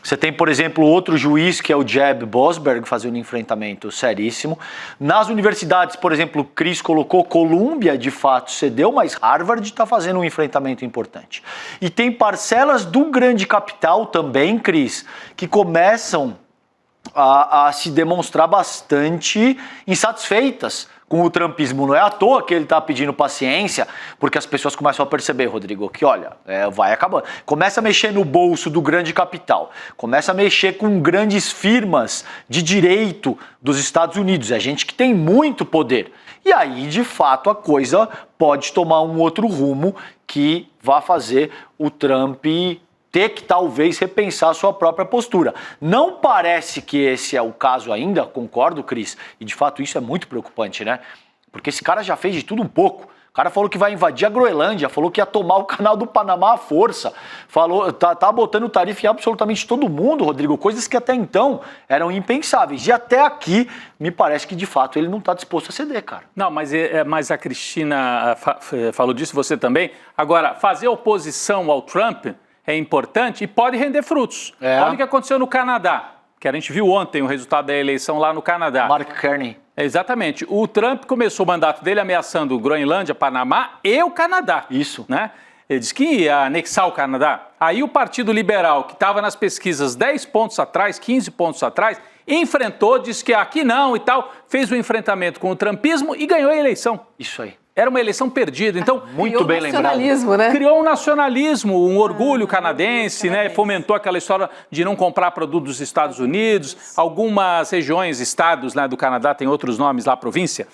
Você tem, por exemplo, outro juiz, que é o Jeb Boasberg, fazendo um enfrentamento seríssimo. Nas universidades, por exemplo, o Cris colocou, Colômbia de fato cedeu, mas Harvard está fazendo um enfrentamento importante. E tem parcelas do grande capital também, Cris, que começam a se demonstrar bastante insatisfeitas com o trumpismo. Não é à toa que ele está pedindo paciência, porque as pessoas começam a perceber, Rodrigo, que olha, vai acabando. Começa a mexer no bolso do grande capital, começa a mexer com grandes firmas de direito dos Estados Unidos, é gente que tem muito poder. E aí, de fato, a coisa pode tomar um outro rumo que vai fazer o Trump ter que talvez repensar a sua própria postura. Não parece que esse é o caso ainda, concordo, Cris, e de fato isso é muito preocupante, né? Porque esse cara já fez de tudo um pouco. O cara falou que vai invadir a Groenlândia, falou que ia tomar o canal do Panamá à força, falou, tá botando tarifa em absolutamente todo mundo, Rodrigo, coisas que até então eram impensáveis. E até aqui, me parece que de fato ele não está disposto a ceder, cara. Não, mas a Cristina falou disso, você também. Agora, fazer oposição ao Trump é importante e pode render frutos. Olha o que aconteceu no Canadá, que a gente viu ontem o resultado da eleição lá no Canadá. Mark Carney. Exatamente. O Trump começou o mandato dele ameaçando Groenlândia, Panamá e o Canadá. Isso. Né? Ele disse que ia anexar o Canadá. Aí o Partido Liberal, que estava nas pesquisas 10 pontos atrás, 15 pontos atrás, enfrentou, disse que aqui não e tal, fez um enfrentamento com o trumpismo e ganhou a eleição. Isso aí. Era uma eleição perdida, então... Muito bem lembrado. Né? Criou um nacionalismo, um orgulho canadense, né? Fomentou aquela história de não comprar produtos dos Estados Unidos. Algumas regiões, estados, né, do Canadá, tem outros nomes lá, província,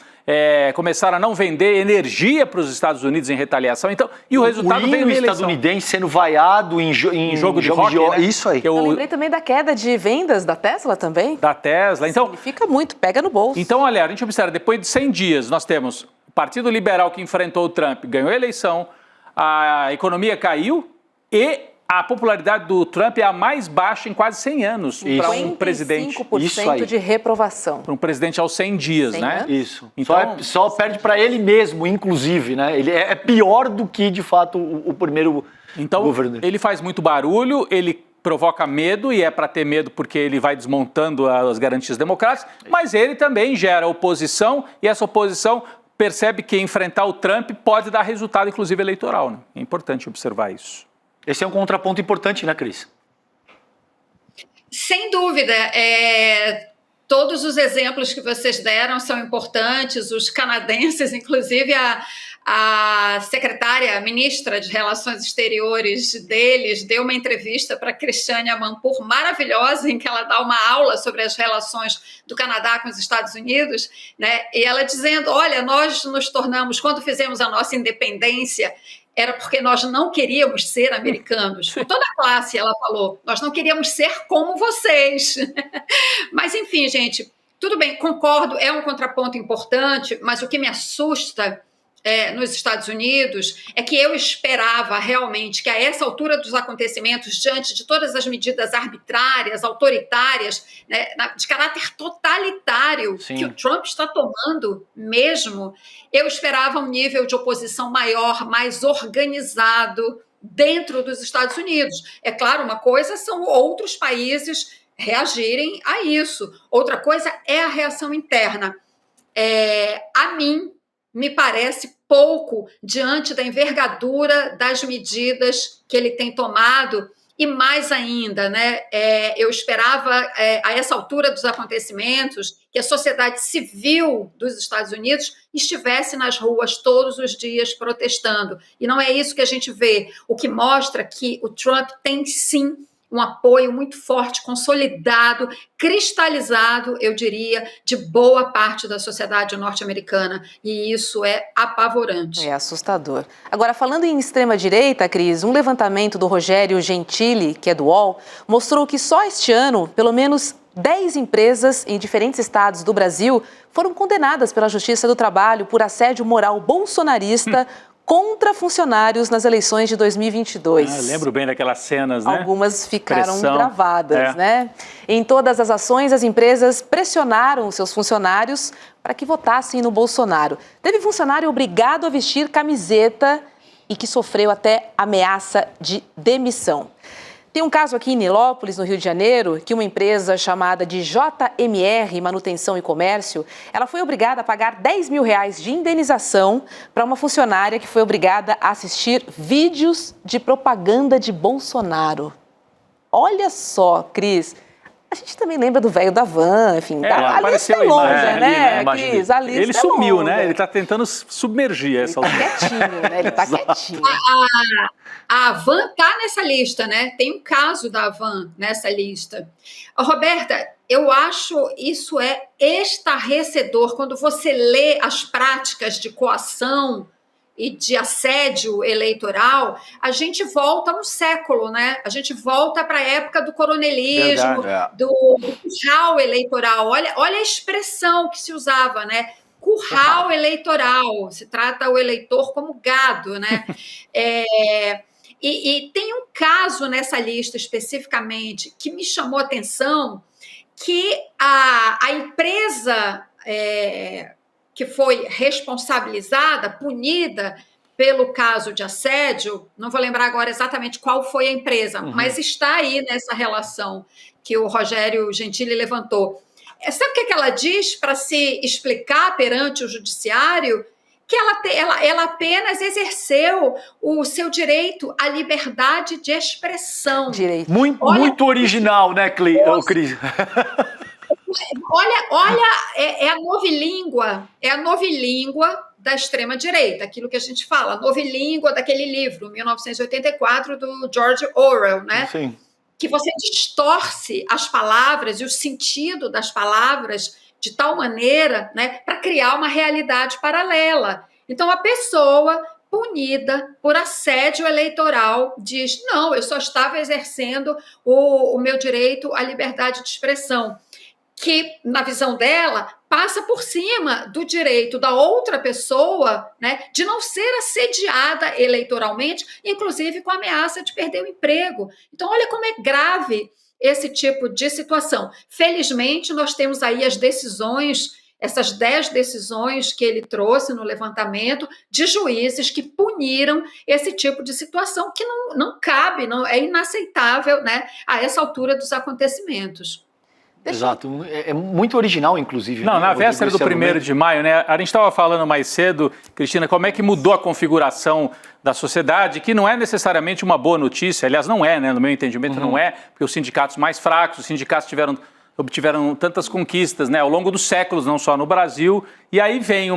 começaram a não vender energia para os Estados Unidos em retaliação. Então, e o resultado veio na eleição. Estadunidense sendo vaiado em jogo de rock, né? Isso aí. Eu lembrei também da queda de vendas da Tesla também. Da Tesla. Então, significa muito, pega no bolso. Então, olha, a gente observa, depois de 100 dias, nós temos o Partido Liberal que enfrentou o Trump, ganhou a eleição, a economia caiu e a popularidade do Trump é a mais baixa em quase 100 anos para um presidente. 55% de reprovação. Para um presidente aos 100 dias, 100 né? Isso. Então, só perde para ele mesmo, inclusive, né? Ele é pior do que, de fato, o primeiro governo dele. Ele faz muito barulho, ele provoca medo, e é para ter medo porque ele vai desmontando as garantias democráticas, mas ele também gera oposição, e essa oposição percebe que enfrentar o Trump pode dar resultado, inclusive eleitoral, né? É importante observar isso. Esse é um contraponto importante, né, Cris? Sem dúvida. Todos os exemplos que vocês deram são importantes. Os canadenses, inclusive a secretária, a ministra de Relações Exteriores deles, deu uma entrevista para Christiane Amanpour maravilhosa, em que ela dá uma aula sobre as relações do Canadá com os Estados Unidos, né? E ela dizendo, olha, nós nos tornamos, quando fizemos a nossa independência, era porque nós não queríamos ser americanos. Com toda a classe, ela falou, nós não queríamos ser como vocês. Mas, enfim, gente, tudo bem, concordo, é um contraponto importante, mas o que me assusta nos Estados Unidos é que eu esperava realmente que a essa altura dos acontecimentos, diante de todas as medidas arbitrárias, autoritárias, né, de caráter totalitário que o Trump está tomando mesmo, eu esperava um nível de oposição maior, mais organizado dentro dos Estados Unidos. É claro, uma coisa são outros países reagirem a isso, outra coisa é a reação interna. A mim, me parece pouco diante da envergadura das medidas que ele tem tomado e mais ainda, né, eu esperava a essa altura dos acontecimentos que a sociedade civil dos Estados Unidos estivesse nas ruas todos os dias protestando e não é isso que a gente vê, o que mostra que o Trump tem sim um apoio muito forte, consolidado, cristalizado, eu diria, de boa parte da sociedade norte-americana. E isso é apavorante. É assustador. Agora, falando em extrema-direita, Cris, um levantamento do Rogério Gentili, que é do UOL, mostrou que só este ano, pelo menos 10 empresas em diferentes estados do Brasil foram condenadas pela Justiça do Trabalho por assédio moral bolsonarista contra funcionários nas eleições de 2022. Lembro bem daquelas cenas, né? Algumas ficaram gravadas, né? Em todas as ações, as empresas pressionaram seus funcionários para que votassem no Bolsonaro. Teve funcionário obrigado a vestir camiseta e que sofreu até ameaça de demissão. Tem um caso aqui em Nilópolis, no Rio de Janeiro, que uma empresa chamada de JMR Manutenção e Comércio, ela foi obrigada a pagar R$10 mil de indenização para uma funcionária que foi obrigada a assistir vídeos de propaganda de Bolsonaro. Olha só, Cris, a gente também lembra do velho da van, enfim, a lista é longa, né, Cris? A lista ele sumiu, né? Ele está tentando submergir essa altura. Ele está quietinho, né? Ele está quietinho. A Havan está nessa lista, né? Tem um caso da Havan nessa lista. Roberta, eu acho isso estarrecedor. Quando você lê as práticas de coação e de assédio eleitoral, a gente volta um século, né? A gente volta para a época do coronelismo, do curral eleitoral. Olha a expressão que se usava, né? Curral eleitoral. Se trata o eleitor como gado, né? E tem um caso nessa lista especificamente que me chamou a atenção, que a empresa que foi responsabilizada, punida pelo caso de assédio, não vou lembrar agora exatamente qual foi a empresa, mas está aí nessa relação que o Rogério Gentili levantou. Sabe o que ela diz para se explicar perante o judiciário? Que ela apenas exerceu o seu direito à liberdade de expressão. Muito original, né, Cris? Olha, é a novilíngua da extrema-direita, aquilo que a gente fala, a novilíngua daquele livro, 1984, do George Orwell, né? Sim. Que você distorce as palavras e o sentido das palavras de tal maneira, né, para criar uma realidade paralela. Então, a pessoa punida por assédio eleitoral diz, não, eu só estava exercendo o meu direito à liberdade de expressão, que, na visão dela, passa por cima do direito da outra pessoa, né, de não ser assediada eleitoralmente, inclusive com a ameaça de perder o emprego. Então, olha como é grave esse tipo de situação. Felizmente, nós temos aí as decisões, essas 10 decisões que ele trouxe no levantamento de juízes que puniram esse tipo de situação que não cabe, é inaceitável, né, a essa altura dos acontecimentos. Exato, é muito original, inclusive. Não, na véspera do 1º de maio, né? A gente estava falando mais cedo, Cristina, como é que mudou a configuração da sociedade, que não é necessariamente uma boa notícia, aliás, não é, né? No meu entendimento, não é, porque os sindicatos mais fracos, os sindicatos obtiveram tantas conquistas, né? Ao longo dos séculos, não só no Brasil, e aí vem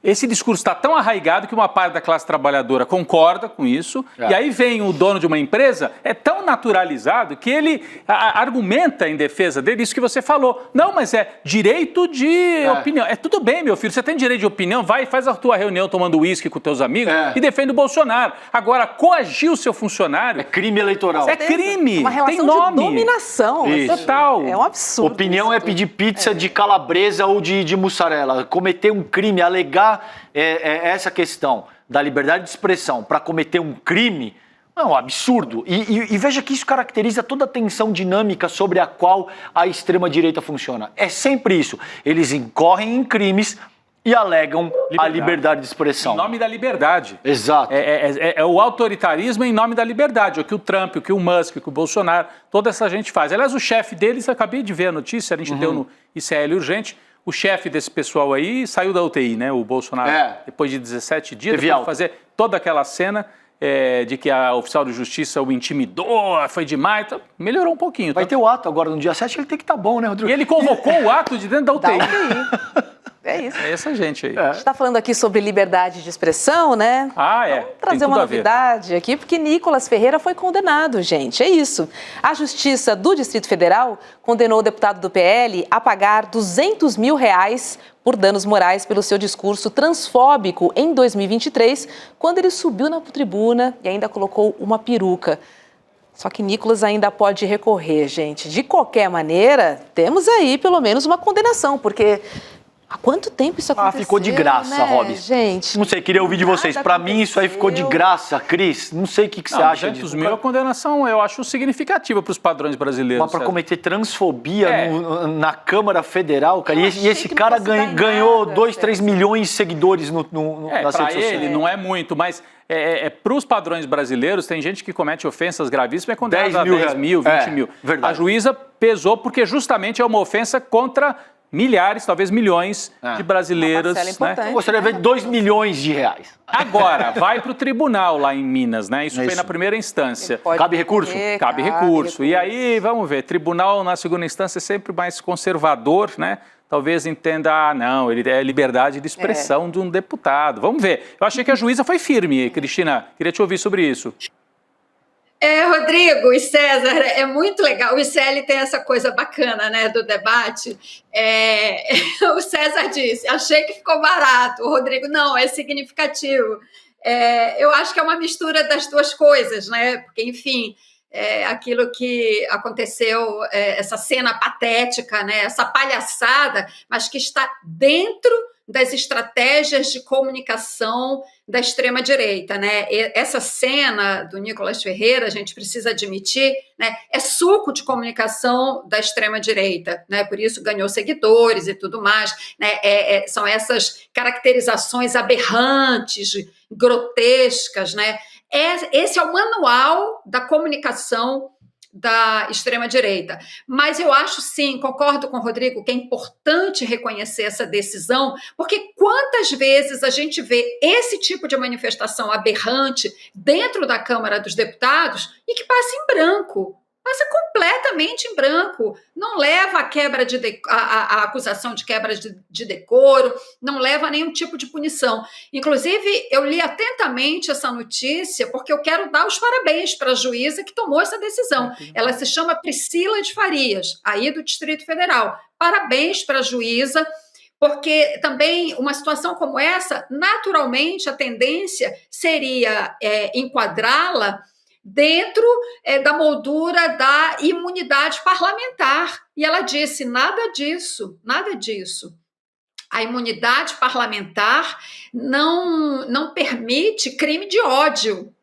esse discurso está tão arraigado que uma parte da classe trabalhadora concorda com isso, e aí vem o dono de uma empresa, é tão naturalizado que ele argumenta em defesa dele isso que você falou. Não, mas é direito de opinião. É tudo bem, meu filho, você tem direito de opinião, vai e faz a tua reunião tomando uísque com teus amigos e defende o Bolsonaro. Agora, coagir o seu funcionário... É crime eleitoral. É crime, uma relação tem nome. de dominação. Total. É um absurdo. Opinião é pedir pizza de calabresa ou de mussarela. Cometer um crime, alegar essa questão da liberdade de expressão para cometer um crime é um absurdo. E veja que isso caracteriza toda a tensão dinâmica sobre a qual a extrema-direita funciona. É sempre isso. Eles incorrem em crimes e alegam a liberdade de expressão. Em nome da liberdade. Exato. É o autoritarismo em nome da liberdade. O que o Trump, o que o Musk, o que o Bolsonaro, toda essa gente faz. Aliás, o chefe deles, acabei de ver a notícia, a gente deu no ICL Urgente, o chefe desse pessoal aí saiu da UTI, né? O Bolsonaro, depois de 17 dias, depois de fazer toda aquela cena de que a oficial de justiça o intimidou, foi demais, então, melhorou um pouquinho. Vai ter o ato agora no dia 7, ele tem que estar bom, né, Rodrigo? E ele convocou o ato de dentro da UTI. É isso. É essa gente aí. A gente está falando aqui sobre liberdade de expressão, né? Vamos trazer uma novidade aqui, porque Nicolas Ferreira foi condenado, gente. É isso. A Justiça do Distrito Federal condenou o deputado do PL a pagar R$200 mil por danos morais pelo seu discurso transfóbico em 2023, quando ele subiu na tribuna e ainda colocou uma peruca. Só que Nicolas ainda pode recorrer, gente. De qualquer maneira, temos aí pelo menos uma condenação, porque... Há quanto tempo isso aconteceu? Ficou de graça, né, Robis. gente? Não sei, queria ouvir de vocês. Para mim, isso aí ficou de graça, Cris. Não sei o que você acha disso. A condenação eu acho significativa para os padrões brasileiros. Mas para cometer transfobia na Câmara Federal, cara. E esse cara ganhou 2, 3 milhões de seguidores nas redes sociais. Para ele não é muito, mas para os padrões brasileiros, tem gente que comete ofensas gravíssimas e é condenada a 10 mil, 20 mil. Verdade. A juíza pesou porque justamente é uma ofensa contra milhares, talvez milhões de brasileiros. Eu gostaria de ver 2 milhões de reais. Agora, vai para o tribunal lá em Minas, né? Isso foi na primeira instância. Cabe recurso? Cabe recurso. E aí, vamos ver, tribunal na segunda instância é sempre mais conservador, né? Talvez entenda, não, ele é liberdade de expressão de um deputado. Vamos ver. Eu achei que a juíza foi firme, Cristina. Queria te ouvir sobre isso. Rodrigo e César, é muito legal. O ICL tem essa coisa bacana, né, do debate. O César disse, achei que ficou barato. O Rodrigo, não, é significativo. Eu acho que é uma mistura das duas coisas, né? Porque, enfim, aquilo que aconteceu, essa cena patética, né, essa palhaçada, mas que está dentro das estratégias de comunicação da extrema-direita, né? Essa cena do Nicolas Ferreira, a gente precisa admitir, né, é suco de comunicação da extrema-direita, né? Por isso ganhou seguidores e tudo mais, né? São essas caracterizações aberrantes, grotescas, né? Esse é o manual da comunicação da extrema-direita. Mas eu acho, sim, concordo com o Rodrigo, que é importante reconhecer essa decisão, porque quantas vezes a gente vê esse tipo de manifestação aberrante dentro da Câmara dos Deputados e que passa em branco, passa completamente em branco, não leva a acusação de quebra de decoro, não leva a nenhum tipo de punição. Inclusive, eu li atentamente essa notícia porque eu quero dar os parabéns para a juíza que tomou essa decisão. Ela se chama Priscila de Farias, aí do Distrito Federal. Parabéns para a juíza, porque também uma situação como essa, naturalmente, a tendência seria enquadrá-la dentro da moldura da imunidade parlamentar. E ela disse, nada disso, nada disso. A imunidade parlamentar não permite crime de ódio.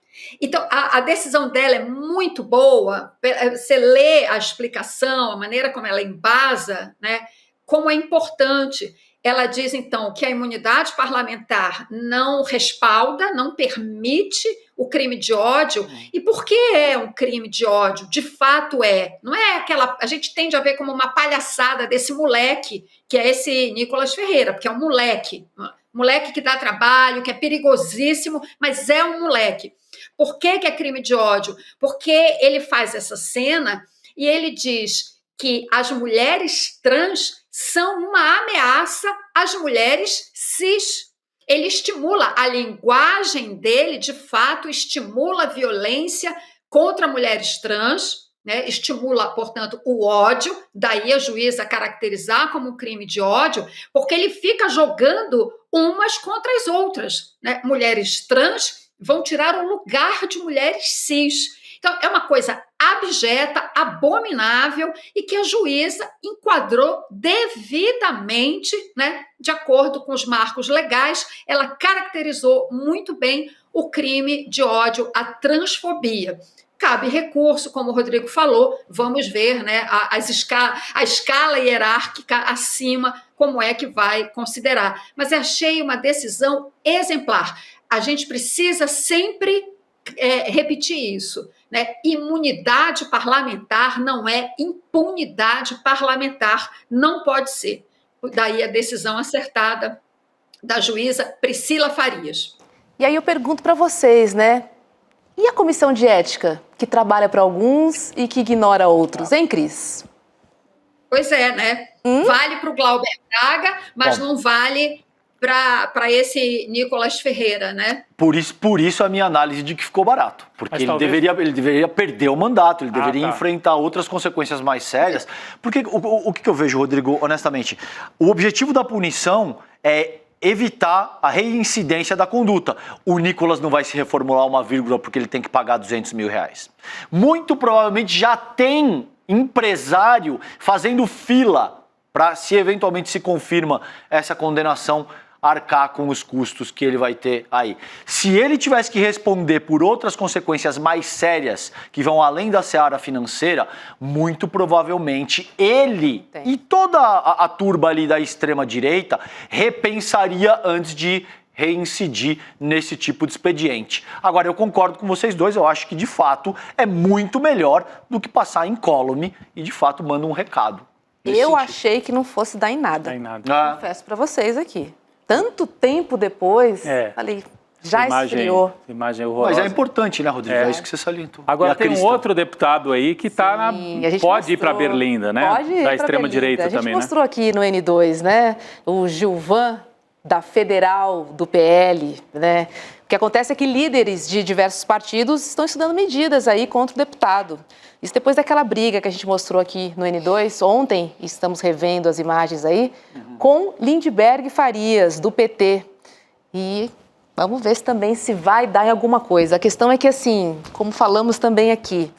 Então, a decisão dela é muito boa. Você lê a explicação, a maneira como ela embasa, né, como é importante. Ela diz, então, que a imunidade parlamentar não respalda, não permite o crime de ódio. E por que é um crime de ódio? De fato é. Não é aquela... A gente tende a ver como uma palhaçada desse moleque, que é esse Nicolas Ferreira, porque é um moleque. Moleque que dá trabalho, que é perigosíssimo, mas é um moleque. Por que é crime de ódio? Porque ele faz essa cena e ele diz que as mulheres trans são uma ameaça às mulheres cis. ele estimula, a linguagem dele, de fato, estimula a violência contra mulheres trans, né? Estimula, portanto, o ódio, daí a juíza caracterizar como um crime de ódio, porque ele fica jogando umas contra as outras, né? Mulheres trans vão tirar o lugar de mulheres cis. Então, é uma coisa abjeta, abominável e que a juíza enquadrou devidamente, né, de acordo com os marcos legais. Ela caracterizou muito bem o crime de ódio à transfobia. Cabe recurso, como o Rodrigo falou, vamos ver, né, a escala hierárquica acima, como é que vai considerar. Mas achei uma decisão exemplar. A gente precisa sempre repetir isso, né? Imunidade parlamentar não é impunidade parlamentar, não pode ser. Daí a decisão acertada da juíza Priscila Farias. E aí eu pergunto para vocês, né? E a comissão de ética, que trabalha para alguns e que ignora outros, hein, Cris? Pois é, né? Vale para o Glauber Braga, mas não vale para esse Nicolas Ferreira, né? Por isso a minha análise de que ficou barato. Porque ele deveria perder o mandato, ele deveria enfrentar outras consequências mais sérias. Porque o que eu vejo, Rodrigo, honestamente, o objetivo da punição é evitar a reincidência da conduta. O Nicolas não vai se reformular uma vírgula porque ele tem que pagar R$200 mil. Muito provavelmente já tem empresário fazendo fila para, se eventualmente se confirma essa condenação, arcar com os custos que ele vai ter aí. Se ele tivesse que responder por outras consequências mais sérias, que vão além da seara financeira, muito provavelmente ele e toda a turba ali da extrema-direita repensaria antes de reincidir nesse tipo de expediente. Agora, eu concordo com vocês dois, eu acho que, de fato, é muito melhor do que passar incólume e, de fato, manda um recado. Eu achei que não fosse dar em nada. Confesso para vocês aqui. Tanto tempo depois, falei, já esfriou. Imagem horrorosa. Mas é importante, né, Rodrigo? É isso que você salientou. Agora tem um outro deputado aí que pode ir para Berlinda, né? Pode ir da extrema-direita também, né? A gente mostrou aqui no N2, né? O Gilvan, da Federal, do PL, né? O que acontece é que líderes de diversos partidos estão estudando medidas aí contra o deputado. Isso depois daquela briga que a gente mostrou aqui no N2 ontem, estamos revendo as imagens aí, com Lindbergh Farias, do PT. E vamos ver se vai dar em alguma coisa. A questão é que, assim, como falamos também aqui,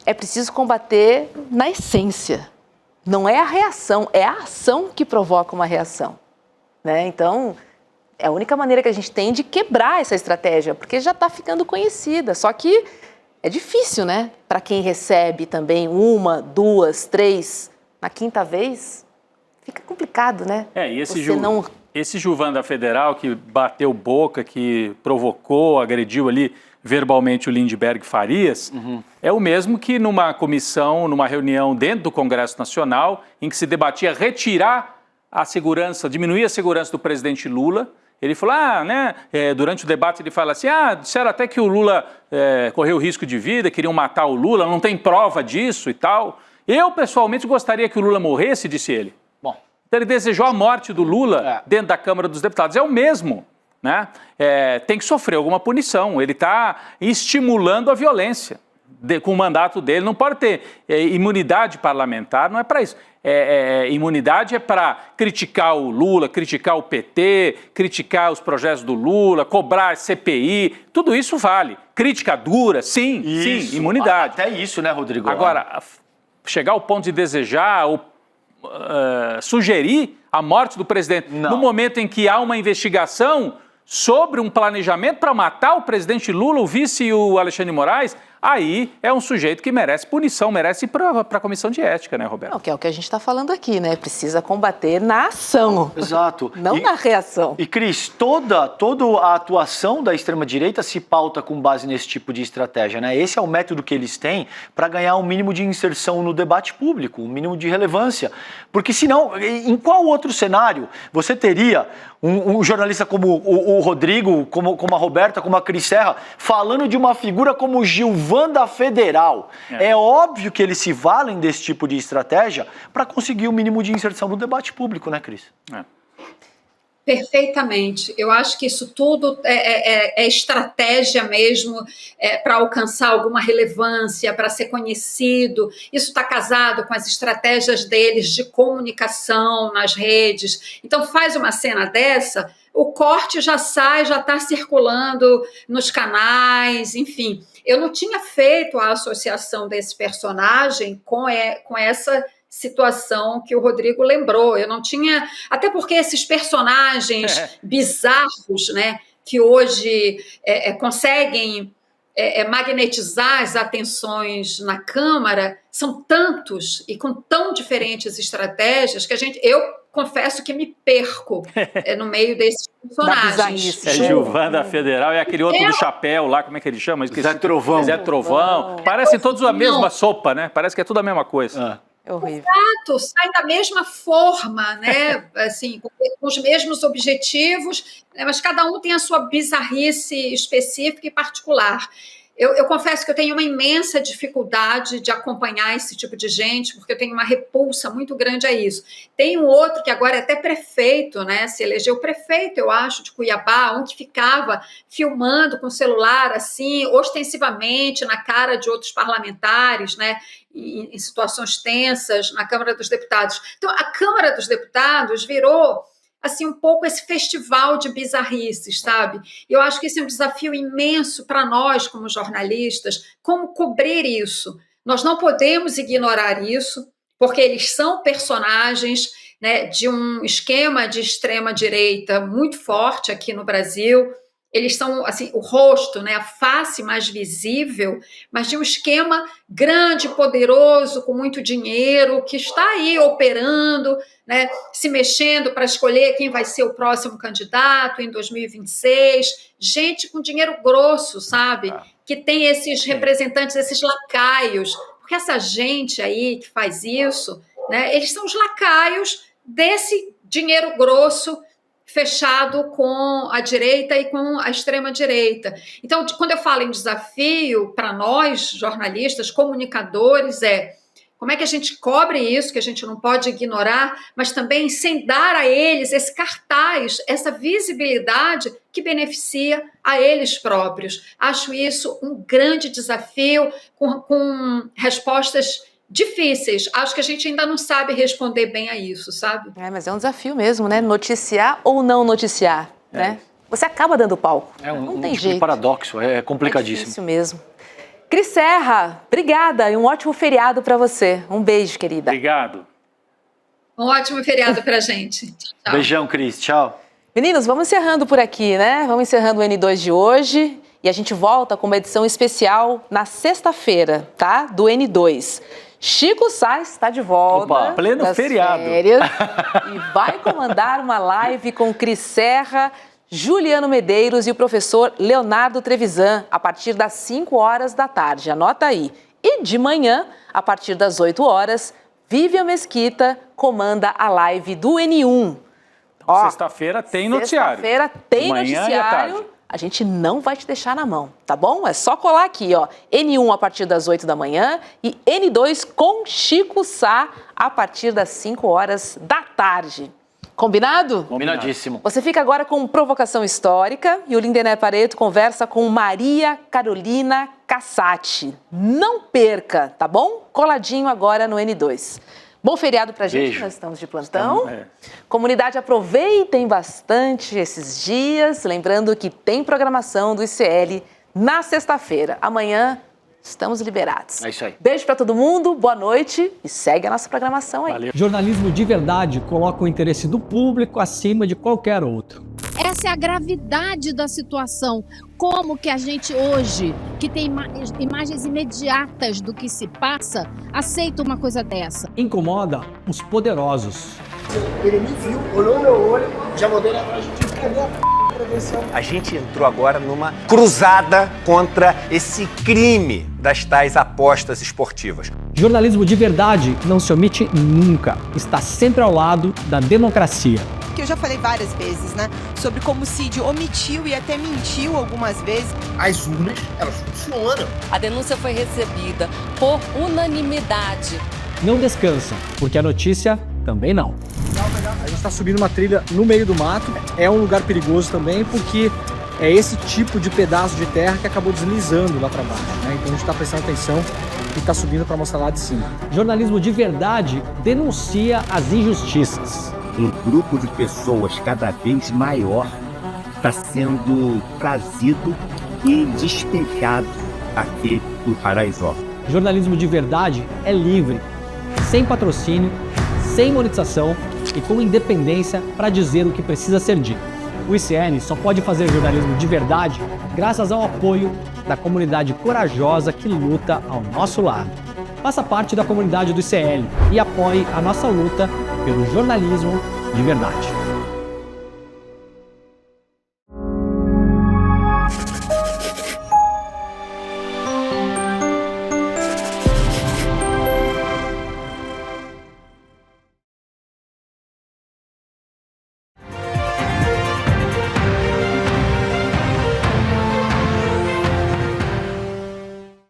é preciso combater na essência. Não é a reação, é a ação que provoca uma reação, né? Então, é a única maneira que a gente tem de quebrar essa estratégia, porque já está ficando conhecida. Só que é difícil, né? Para quem recebe também 1, 2, 3, na quinta vez, fica complicado, né? E esse Gilvan da Federal que bateu boca, que provocou, agrediu ali verbalmente o Lindbergh Farias, é o mesmo que numa comissão, numa reunião dentro do Congresso Nacional, em que se debatia retirar a segurança, diminuir a segurança do presidente Lula. Ele falou, durante o debate ele fala assim, disseram até que o Lula correu risco de vida, queriam matar o Lula, não tem prova disso e tal. Eu, pessoalmente, gostaria que o Lula morresse, disse ele. Bom, então ele desejou a morte do Lula dentro da Câmara dos Deputados. É o mesmo, né? Tem que sofrer alguma punição, ele está estimulando a violência com o mandato dele. Não pode ter imunidade parlamentar, não é para isso. Imunidade é para criticar o Lula, criticar o PT, criticar os projetos do Lula, cobrar CPI, tudo isso vale. Crítica dura, sim, imunidade. Até isso, né, Rodrigo? Agora, chegar ao ponto de desejar ou sugerir a morte do presidente no momento em que há uma investigação sobre um planejamento para matar o presidente Lula, o vice e o Alexandre de Moraes, aí é um sujeito que merece punição, merece ir para a comissão de ética, né, Roberto? Não, que é o que a gente está falando aqui, né? Precisa combater na ação. Exato. Não na reação. E, Cris, toda a atuação da extrema-direita se pauta com base nesse tipo de estratégia, né? Esse é o método que eles têm para ganhar um mínimo de inserção no debate público, um mínimo de relevância. Porque, senão, em qual outro cenário você teria um jornalista como o Rodrigo, como a Roberta, como a Cris Serra, falando de uma figura como o Gilvan da Federal? É óbvio que eles se valem desse tipo de estratégia para conseguir o mínimo de inserção no debate público, né, Cris? Perfeitamente. Eu acho que isso tudo é estratégia mesmo para alcançar alguma relevância, para ser conhecido. Isso está casado com as estratégias deles de comunicação nas redes. Então, faz uma cena dessa, o corte já sai, já está circulando nos canais, enfim. Eu não tinha feito a associação desse personagem com essa situação que o Rodrigo lembrou. Eu não tinha... Até porque esses personagens bizarros, né, que hoje conseguem magnetizar as atenções na Câmara, são tantos e com tão diferentes estratégias que eu confesso que me perco no meio desses personagens. Gilvan Federal e aquele outro do chapéu lá, como é que ele chama? Zé Trovão. Zé Trovão. Parecem todos a mesma sopa, né? Parece que é tudo a mesma coisa. É horrível. Exato, sai da mesma forma, né? Assim, com os mesmos objetivos, né? Mas cada um tem a sua bizarrice específica e particular. Eu confesso que eu tenho uma imensa dificuldade de acompanhar esse tipo de gente, porque eu tenho uma repulsa muito grande a isso. Tem um outro que agora é até prefeito, né? Se elegeu prefeito, eu acho, de Cuiabá, um que ficava filmando com o celular, assim, ostensivamente, na cara de outros parlamentares, né? Em situações tensas na Câmara dos Deputados. Então, a Câmara dos Deputados virou assim, um pouco esse festival de bizarrices, sabe? Eu acho que esse é um desafio imenso para nós, como jornalistas, como cobrir isso. Nós não podemos ignorar isso, porque eles são personagens, né, de um esquema de extrema-direita muito forte aqui no Brasil. Eles são, assim, o rosto, né, a face mais visível, mas de um esquema grande, poderoso, com muito dinheiro, que está aí operando, né, se mexendo para escolher quem vai ser o próximo candidato em 2026. Gente com dinheiro grosso, sabe? Que tem esses representantes, esses lacaios. Porque essa gente aí que faz isso, né, eles são os lacaios desse dinheiro grosso fechado com a direita e com a extrema-direita. Então, quando eu falo em desafio para nós, jornalistas, comunicadores, como é que a gente cobre isso, que a gente não pode ignorar, mas também sem dar a eles esse cartaz, essa visibilidade que beneficia a eles próprios. Acho isso um grande desafio, com respostas difíceis. Acho que a gente ainda não sabe responder bem a isso, sabe? Mas é um desafio mesmo, né? Noticiar ou não noticiar, né? Você acaba dando palco. Não tem jeito. Paradoxo, é complicadíssimo. É difícil mesmo. Cris Serra, obrigada e um ótimo feriado para você. Um beijo, querida. Obrigado. Um ótimo feriado pra gente. Tchau. Beijão, Cris. Tchau. Meninos, vamos encerrando por aqui, né? Vamos encerrando o N2 de hoje e a gente volta com uma edição especial na sexta-feira, tá? Do N2. Chico Sá está de volta. Opa, pleno das feriado. Férias, e vai comandar uma live com Cris Serra, Juliano Medeiros e o professor Leonardo Trevisan, a partir das 5 horas da tarde. Anota aí. E de manhã, a partir das 8 horas, Vivian Mesquita comanda a live do N1. Sexta-feira tem noticiário. Sexta-feira tem Manhã noticiário. e à tarde. A gente não vai te deixar na mão, tá bom? É só colar aqui, ó. N1 a partir das 8 da manhã e N2 com Chico Sá a partir das 5 horas da tarde. Combinado? Combinadíssimo. Você fica agora com Provocação Histórica e o Lindené Pareto conversa com Maria Carolina Cassati. Não perca, tá bom? Coladinho agora no N2. Bom feriado pra gente, Beijo. Nós estamos de plantão. Comunidade, aproveitem bastante esses dias. Lembrando que tem programação do ICL na sexta-feira. Amanhã estamos liberados. É isso aí. Beijo pra todo mundo, boa noite e segue a nossa programação aí. Valeu. Jornalismo de verdade coloca o interesse do público acima de qualquer outro. Essa é a gravidade da situação. Como que a gente hoje, que tem imagens imediatas do que se passa, aceita uma coisa dessa? Incomoda os poderosos. Ele me viu, olhou no meu olho, já mandei ele atrás de ti, cadê a credencial? A gente entrou agora numa cruzada contra esse crime das tais apostas esportivas. Jornalismo de verdade não se omite nunca. Está sempre ao lado da democracia. Que eu já falei várias vezes, né? Sobre como o Cid omitiu e até mentiu algumas vezes. As urnas, elas funcionam. A denúncia foi recebida por unanimidade. Não descansa, porque a notícia também não. A gente está subindo uma trilha no meio do mato. É um lugar perigoso também, porque é esse tipo de pedaço de terra que acabou deslizando lá para baixo, né? Então a gente está prestando atenção e está subindo para mostrar lá de cima. Jornalismo de verdade denuncia as injustiças. Um grupo de pessoas cada vez maior está sendo trazido e despejado aqui do Paraisó. Jornalismo de verdade é livre, sem patrocínio, sem monetização e com independência para dizer o que precisa ser dito. O ICL só pode fazer jornalismo de verdade graças ao apoio da comunidade corajosa que luta ao nosso lado. Faça parte da comunidade do ICL e apoie a nossa luta pelo jornalismo de verdade.